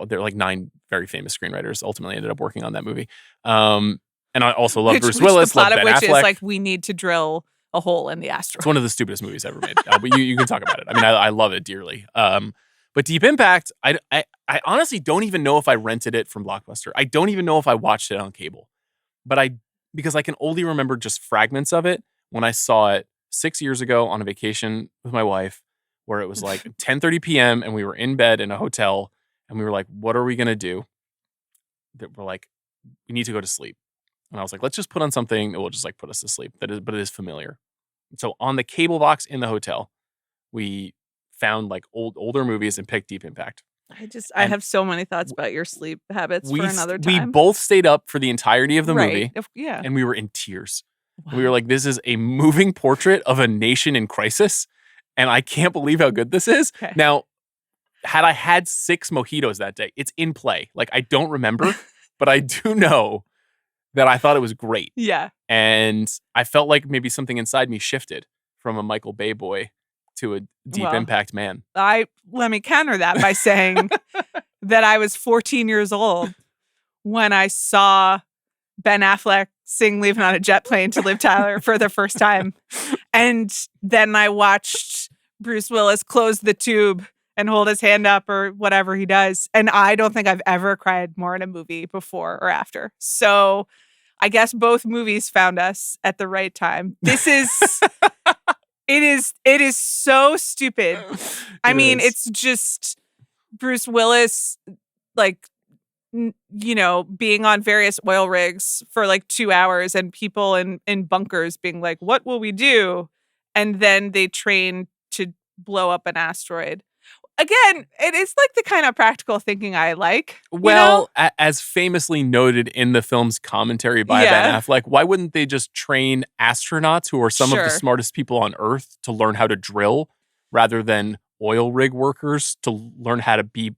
they're like 9 very famous screenwriters ultimately ended up working on that movie. And I also love Bruce Willis. The plot love of Ben which Affleck. is like we need to drill a hole in the asteroid. It's one of the stupidest movies ever made. But you can talk about it. I mean, I love it dearly. But Deep Impact, I honestly don't even know if I rented it from Blockbuster. I don't even know if I watched it on cable. But because I can only remember just fragments of it when I saw it 6 years ago on a vacation with my wife, where it was like 10:30 p.m. and we were in bed in a hotel and we were like, what are we going to do? We're like, we need to go to sleep. And I was like, let's just put on something that will just like put us to sleep. But it is familiar. So on the cable box in the hotel, we found like older movies and picked Deep Impact. I have so many thoughts about your sleep habits for another time. We both stayed up for the entirety of the movie. Yeah. And we were in tears. Wow. And we were like, this is a moving portrait of a nation in crisis. And I can't believe how good this is. Okay. Now, had I had 6 mojitos that day, it's in play. Like, I don't remember, but I do know that I thought it was great. Yeah. And I felt like maybe something inside me shifted from a Michael Bay boy to a Deep Impact man. Let me counter that by saying that I was 14 years old when I saw Ben Affleck sing Leaving on a Jet Plane to Liv Tyler for the first time. And then I watched Bruce Willis close the tube and hold his hand up or whatever he does. And I don't think I've ever cried more in a movie before or after. So I guess both movies found us at the right time. This is... It is so stupid. I mean, it's just Bruce Willis, like, being on various oil rigs for like 2 hours and people in bunkers being like, what will we do? And then they train to blow up an asteroid. Again, it is like the kind of practical thinking I like. Well, as famously noted in the film's commentary by Ben Affleck, why wouldn't they just train astronauts who are some of the smartest people on Earth to learn how to drill rather than oil rig workers to learn how to be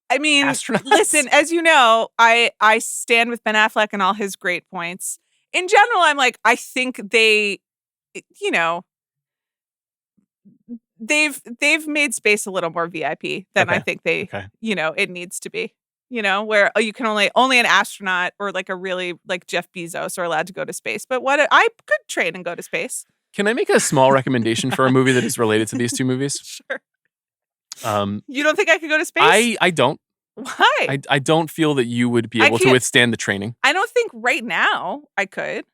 astronauts? Listen, as you know, I stand with Ben Affleck and all his great points. In general, I'm like, I think they, They've made space a little more VIP than I think they, it needs to be. Where you can only an astronaut or like a really like Jeff Bezos are allowed to go to space. But I could train and go to space. Can I make a small recommendation for a movie that is related to these 2 movies? Sure. You don't think I could go to space? I don't. Why? I don't feel that you would be able to withstand the training. I don't think right now I could.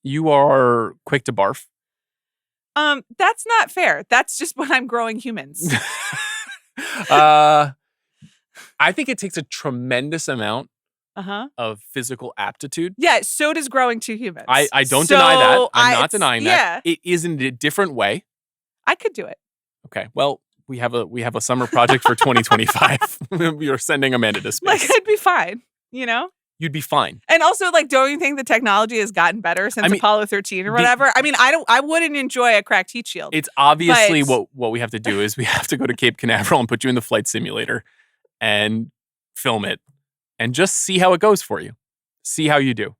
You are quick to barf. That's not fair. That's just when I'm growing humans. I think it takes a tremendous amount of physical aptitude. Yeah, so does growing 2 humans. I don't deny that. I'm not denying that. It is in a different way. I could do it. Okay. Well, we have a summer project for 2025. We are sending Amanda to space. Like, I'd be fine, You'd be fine. And also, like, don't you think the technology has gotten better since Apollo 13 or whatever? I wouldn't enjoy a cracked heat shield. It's obviously what we have to do is we have to go to Cape Canaveral and put you in the flight simulator and film it and just see how it goes for you. See how you do.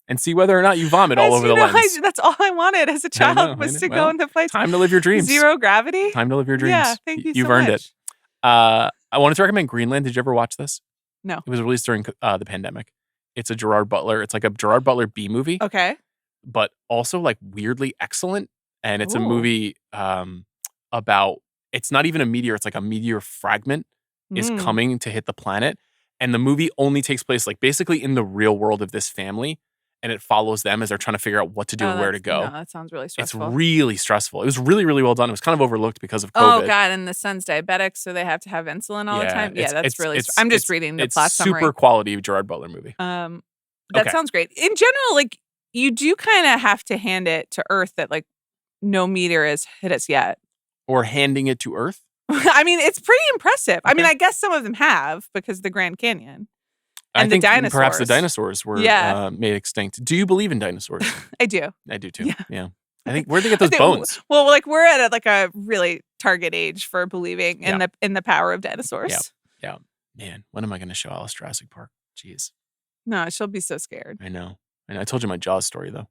And see whether or not you vomit all over the lens. That's all I wanted as a child was to go in the flight. Time to live your dreams. Zero gravity. Time to live your dreams. Yeah, thank you so much. You've earned it. I wanted to recommend Greenland. Did you ever watch this? No. It was released during the pandemic. It's a Gerard Butler. It's like a Gerard Butler B movie. Okay. But also like weirdly excellent. And it's a movie about, it's not even a meteor. It's like a meteor fragment is coming to hit the planet. And the movie only takes place like basically in the real world of this family. And it follows them as they're trying to figure out what to do and where to go. No, that sounds really stressful. It's really stressful. It was really, really well done. It was kind of overlooked because of Oh, COVID. God. And the son's diabetic, so they have to have insulin all the time. Yeah, that's really... I'm just reading the plot summary. It's super quality Gerard Butler movie. That sounds great. In general, like, you do kind of have to hand it to Earth that, like, no meteor has hit us yet. Or handing it to Earth? It's pretty impressive. Okay. I guess some of them have because of the Grand Canyon. And the dinosaurs. Perhaps the dinosaurs were made extinct. Do you believe in dinosaurs? I do. I do too. Yeah. I think where'd they get those bones? Well, like we're at a really target age for believing in the power of dinosaurs. Yeah. Man, when am I going to show Alice Jurassic Park? Jeez. No, she'll be so scared. I know. I told you my Jaws story though.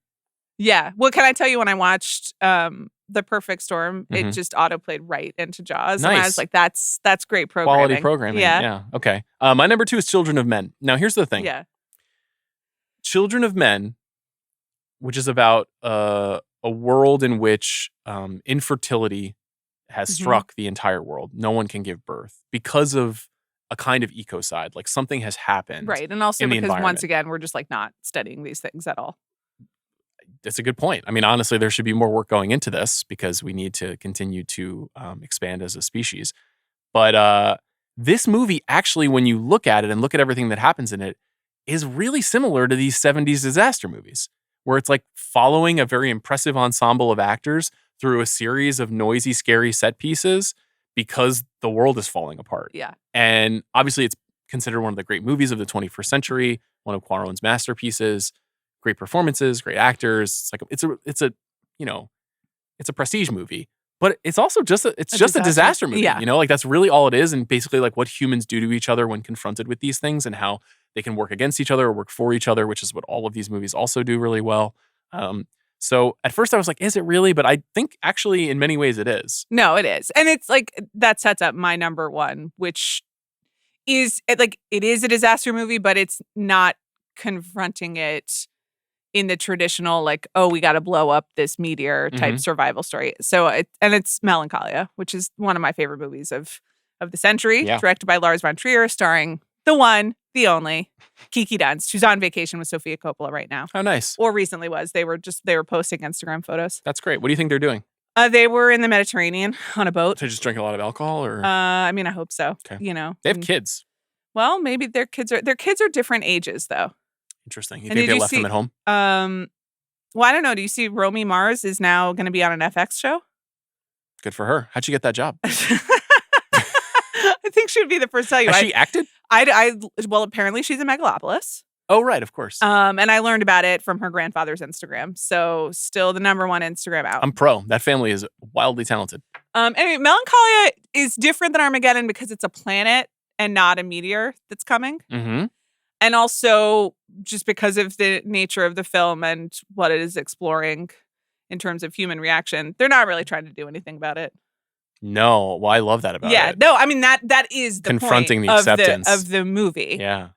Yeah. Well, can I tell you when I watched The Perfect Storm, it just autoplayed right into Jaws. Nice. And I was like, that's great programming. Quality programming. Yeah. Okay. My number 2 is Children of Men. Now, here's the thing. Yeah. Children of Men, which is about a world in which infertility has struck the entire world. No one can give birth because of a kind of ecocide. Like something has happened. Right. And also because once again, we're just like not studying these things at all. That's a good point. Honestly, there should be more work going into this because we need to continue to expand as a species. But this movie, actually, when you look at it and look at everything that happens in it, is really similar to these 70s disaster movies, where it's like following a very impressive ensemble of actors through a series of noisy, scary set pieces because the world is falling apart. Yeah. And obviously, it's considered one of the great movies of the 21st century, one of Cuarón's masterpieces. great performances, great actors. It's like it's a it's a prestige movie, but it's also just a disaster movie. Yeah. Like that's really all it is, and basically like what humans do to each other when confronted with these things, and how they can work against each other or work for each other, which is what all of these movies also do really well. So at first I was like, is it really? But I think actually in many ways it is. No, it is. And it's like that sets up my number one, which is like it is a disaster movie, but it's not confronting it in the traditional like, oh, we got to blow up this meteor type survival story. So it's Melancholia, which is one of my favorite movies of the century, directed by Lars von Trier, starring the one, the only Kiki Dunst, who's on vacation with Sofia Coppola right now. Oh, nice. Or recently was. They were posting Instagram photos. That's great. What do you think they're doing? They were in the Mediterranean on a boat. So they just drink a lot of alcohol, or? I mean, I hope so. Okay. They have kids. Well, maybe their kids are different ages though. Interesting. You think they left them at home? Well, I don't know. Do you see Romy Mars is now going to be on an FX show? Good for her. How'd you get that job? I think she would be the first to tell you. Has she acted? Well, apparently she's a Megalopolis. Oh, right, of course. And I learned about it from her grandfather's Instagram. So still the number one Instagram out. I'm pro. That family is wildly talented. Anyway, Melancholia is different than Armageddon because it's a planet and not a meteor that's coming. Mm-hmm. And also just because of the nature of the film and what it is exploring in terms of human reaction, they're not really trying to do anything about it. No, well, I love that about it. Yeah, no, I mean that is the confronting point the acceptance of the movie. Yeah.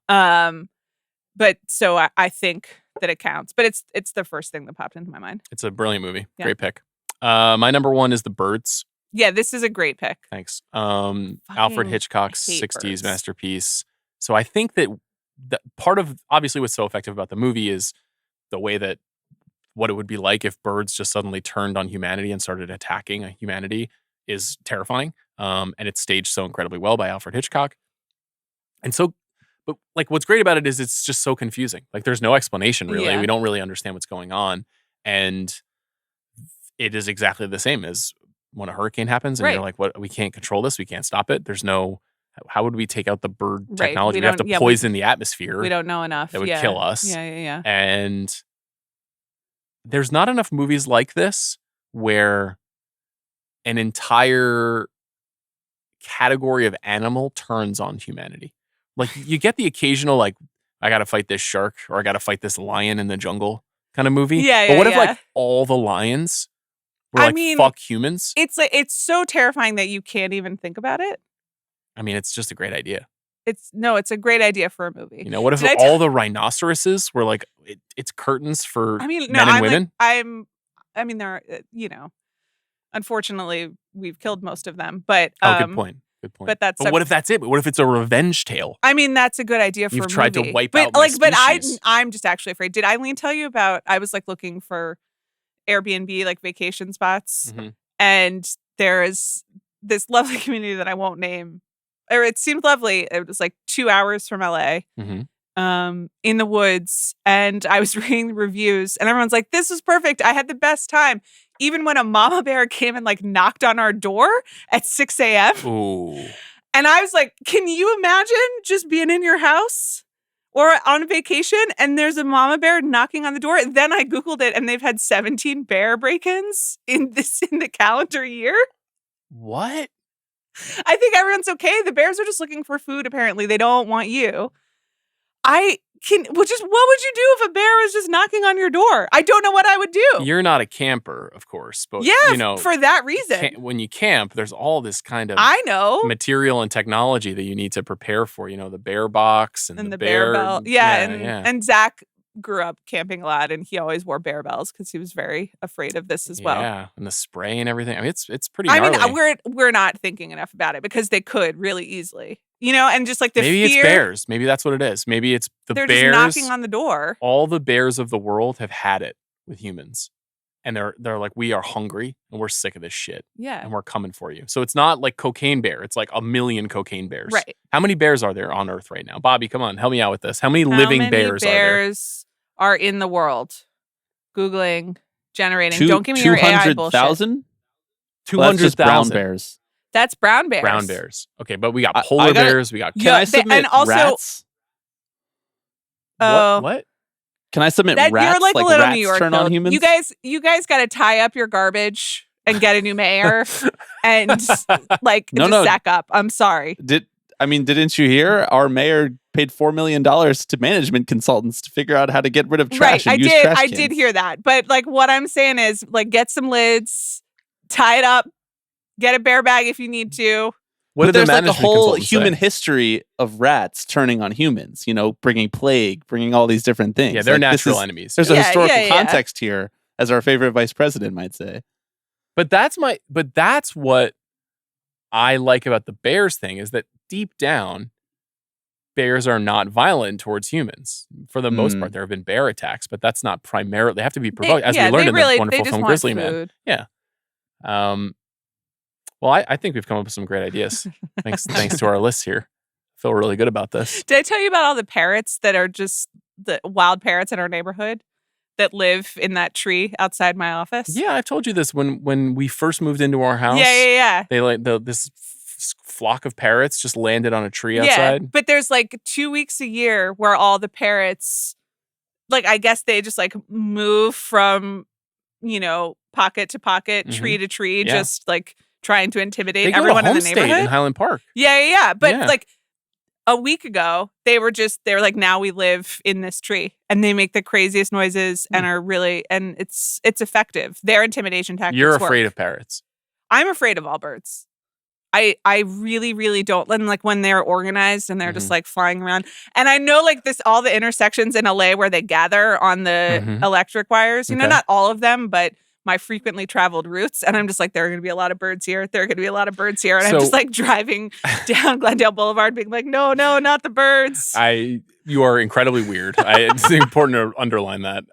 But so I think that it counts. But it's the first thing that popped into my mind. It's a brilliant movie. Yeah. Great pick. My number one is The Birds. Yeah, this is a great pick. Thanks. Alfred Hitchcock's 60s masterpiece. So I think that part of obviously what's so effective about the movie is the way that what it would be like if birds just suddenly turned on humanity and started attacking humanity is terrifying. And it's staged so incredibly well by Alfred Hitchcock. And so, but like what's great about it is it's just so confusing. Like there's no explanation really. Yeah. We don't really understand what's going on. And it is exactly the same as when a hurricane happens and you're like, what, we can't control this. We can't stop it. There's no, how would we take out the bird technology? We have to poison the atmosphere. We don't know enough. That would kill us. Yeah. And there's not enough movies like this where an entire category of animal turns on humanity. Like you get the occasional, like, I got to fight this shark or I got to fight this lion in the jungle kind of movie. Yeah. But what if like all the lions were fuck humans? It's like, it's so terrifying that you can't even think about it. I mean, it's just a great idea. It's a great idea for a movie. You know, what if all the rhinoceroses were like, it's curtains for men and women? There are, unfortunately, we've killed most of them. But good point. Good point. But what if that's it? But what if it's a revenge tale? I mean, that's a good idea for a movie. You've tried to wipe out my species. But I'm just actually afraid. Did Eileen tell you about? I was like looking for Airbnb like vacation spots, and there is this lovely community that I won't name. Or it seemed lovely. It was like 2 hours from LA, in the woods. And I was reading the reviews, and everyone's like, "This was perfect. I had the best time." Even when a mama bear came and like knocked on our door at 6 a.m. Ooh. And I was like, "Can you imagine just being in your house or on vacation and there's a mama bear knocking on the door?" Then I Googled it, and they've had 17 bear break-ins in the calendar year. What? I think everyone's okay. The bears are just looking for food, apparently. They don't want you. What would you do if a bear was just knocking on your door? I don't know what I would do. You're not a camper, of course. But, for that reason. When you camp, there's all this kind of material and technology that you need to prepare for. You know, the bear box and the bear belt. And Zach grew up camping a lot, and he always wore bear bells because he was very afraid of this as well. Yeah, and the spray and everything. I mean, it's pretty gnarly. I mean, we're not thinking enough about it because they could really easily, and just like the maybe fear. It's bears. Maybe that's what it is. Maybe it's they're bears. They're just knocking on the door. All the bears of the world have had it with humans. And they're like, we are hungry and we're sick of this shit. Yeah. And we're coming for you. So it's not like cocaine bear. It's like 1 million cocaine bears. Right. How many bears are there on Earth right now? Bobby, come on. Help me out with this. How many living bears are in the world? Googling, generating. Don't give me your AI bullshit. 200,000? 200,000 brown bears. That's brown bears. Brown bears. Okay, but we got polar bears. We got Can I submit rats? What? Can I submit that rats? You're like a little rats New York turn on humans? You guys got to tie up your garbage and get a new mayor and sack up. I'm sorry. Didn't you hear our mayor paid $4 million to management consultants to figure out how to get rid of trash? Right, I did hear that. But like what I'm saying is like get some lids, tie it up, get a bear bag if you need to. But there's like a whole human history of rats turning on humans, bringing plague, bringing all these different things. Yeah, they're natural enemies. There's a historical context here, as our favorite vice president might say. But that's what I like about the bears thing is that deep down, bears are not violent towards humans. For the most part, there have been bear attacks, but that's not primarily. They have to be provoked, as we learned in the wonderful film Grizzly Man. Yeah. Well, I think we've come up with some great ideas. Thanks to our list here. I feel really good about this. Did I tell you about all the parrots that are just the wild parrots in our neighborhood that live in that tree outside my office? Yeah, I've told you this when we first moved into our house. Yeah. They this flock of parrots just landed on a tree outside. Yeah, but there's like 2 weeks a year where all the parrots, like I guess they just like move from, pocket to pocket, tree to tree, just like trying to intimidate everyone in the neighborhood. In Highland Park. Yeah. But like a week ago, they were like, now we live in this tree, and they make the craziest noises and are really, and it's effective. Their intimidation tactics. You're afraid of parrots. I'm afraid of all birds. I really, really don't. And like when they're organized and they're just like flying around. And I know like all the intersections in LA where they gather on the electric wires, not all of them, but my frequently traveled routes. And I'm just like, there are going to be a lot of birds here. There are going to be a lot of birds here. And I'm just like driving down Glendale Boulevard being like, no, not the birds. You are incredibly weird. It's important to underline that.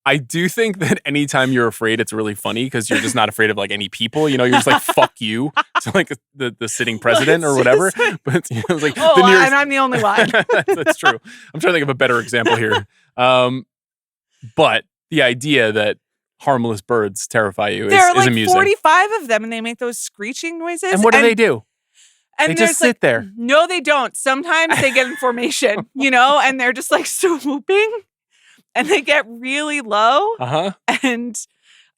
I do think that anytime you're afraid, it's really funny because you're just not afraid of like any people. You're just like, fuck you to like the sitting president or whatever. But it's like, and I'm the only one. That's true. I'm trying to think of a better example here. But the idea that harmless birds terrify you there are like amusing. 45 of them and they make those screeching noises. And what do they do? And they just sit there. No, they don't. Sometimes they get in formation, and they're just like swooping. And they get really low. And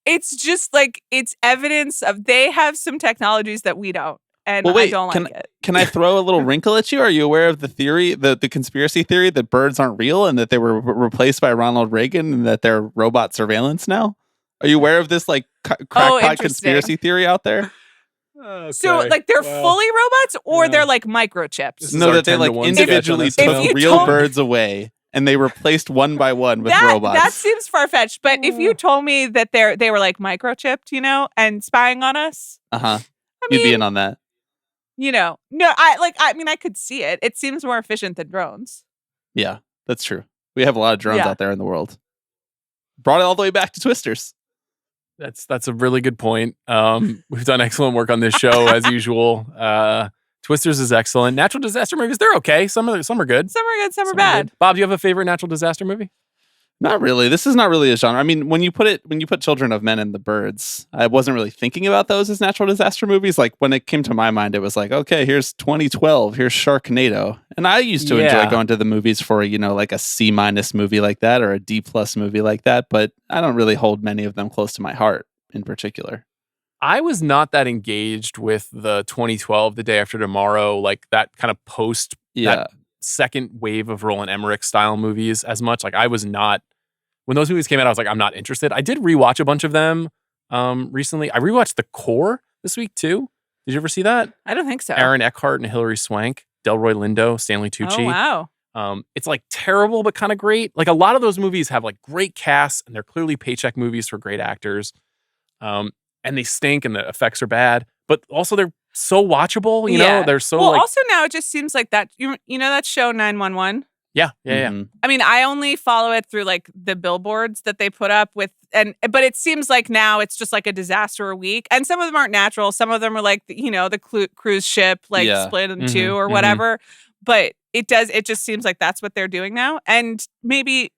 it's just like, it's evidence of they have some technologies that we don't. And I don't like it. Can I throw a little wrinkle at you? Are you aware of the theory, the conspiracy theory that birds aren't real and that they were replaced by Ronald Reagan and that they're robot surveillance now? Are you aware of this like crackpot conspiracy theory out there? Okay. So like they're fully robots or they're like microchips? No, that they like individually took real birds away. And they replaced one by one with robots. That seems far-fetched. But if you told me that they were like microchipped, and spying on us. You'd be in on that. No, I could see it. It seems more efficient than drones. Yeah, that's true. We have a lot of drones out there in the world. Brought it all the way back to Twisters. That's a really good point. We've done excellent work on this show as usual. Twisters is excellent. Natural disaster movies, they're okay. Some are good. Some are good, some are bad. Bob, do you have a favorite natural disaster movie? Not really. This is not really a genre. I mean, when you put Children of Men and the Birds, I wasn't really thinking about those as natural disaster movies. Like when it came to my mind, it was like, okay, here's 2012, here's Sharknado. And I used to enjoy going to the movies for, like a C- movie like that or a D+ movie like that, but I don't really hold many of them close to my heart in particular. I was not that engaged with the 2012, The Day After Tomorrow, like that kind of post that second wave of Roland Emmerich style movies as much. Like I was not, when those movies came out, I was like, I'm not interested. I did rewatch a bunch of them recently. I rewatched The Core this week too. Did you ever see that? I don't think so. Aaron Eckhart and Hilary Swank, Delroy Lindo, Stanley Tucci. Oh, wow. It's like terrible, but kind of great. Like a lot of those movies have like great casts and they're clearly paycheck movies for great actors. And they stink and the effects are bad, but also they're so watchable, they're so also now it just seems like that, that show 911? Yeah. I mean, I only follow it through like the billboards that they put up with, but it seems like now it's just like a disaster a week. And some of them aren't natural. Some of them are like, the cruise ship, like split in two or whatever. But it just seems like that's what they're doing now. And maybe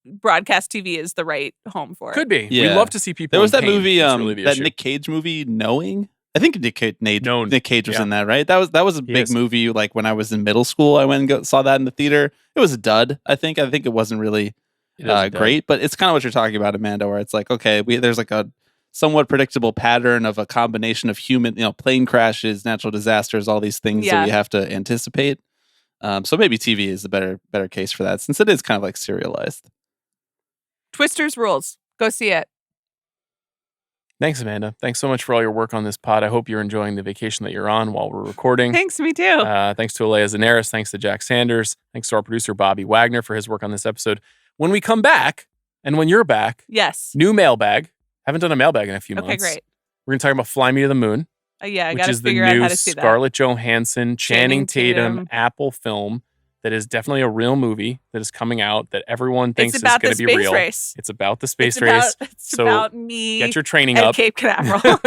broadcast TV is the right home for it. Could be. Yeah. We love to see people. There was that pain. movie, really that Nick Cage movie, Knowing. I think Nick Cage was in that, right? That was a big movie. Like when I was in middle school, I went and saw that in the theater. It was a dud. I think it wasn't really great, but it's kind of what you're talking about, Amanda, where it's like, okay, there's like a somewhat predictable pattern of a combination of human, plane crashes, natural disasters, all these things that we have to anticipate. So maybe TV is the better case for that, since it is kind of like serialized. Twisters rules. Go see it. Thanks, Amanda. Thanks so much for all your work on this pod. I hope you're enjoying the vacation that you're on while we're recording. Thanks, me too. Thanks to Aleya Zenieris. Thanks to Jack Sanders. Thanks to our producer, Bobby Wagner, for his work on this episode. When we come back, and when you're back, new mailbag. Haven't done a mailbag in a few months. Okay, great. We're going to talk about Fly Me to the Moon. I got to figure out how to see that. Scarlett Johansson, Channing Tatum, Apple film that is definitely a real movie that is coming out that everyone thinks is going to be real. Race. It's about the space race. It's about me. Get your training at up. Cape Canaveral.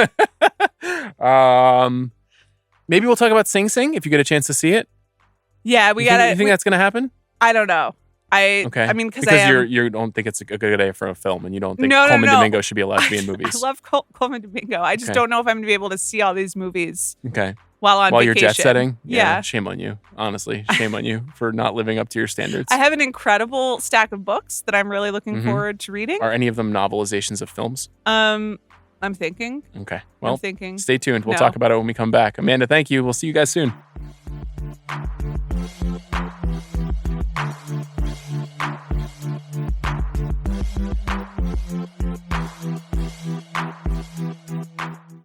Maybe we'll talk about Sing Sing if you get a chance to see it. Yeah, You think that's going to hahappen? I don't know. Okay. I mean, because you don't think it's a good idea for a film, and you don't think Coleman Domingo should be allowed to be in movies. I love Coleman Domingo. I just don't know if I'm going to be able to see all these movies. Okay. While vacation. You're jet setting? Yeah. Shame on you. Honestly, shame on you for not living up to your standards. I have an incredible stack of books that I'm really looking forward to reading. Are any of them novelizations of films? I'm thinking. Okay. Well, I'm thinking. Stay tuned. We'll talk about it when we come back. Amanda, thank you. We'll see you guys soon.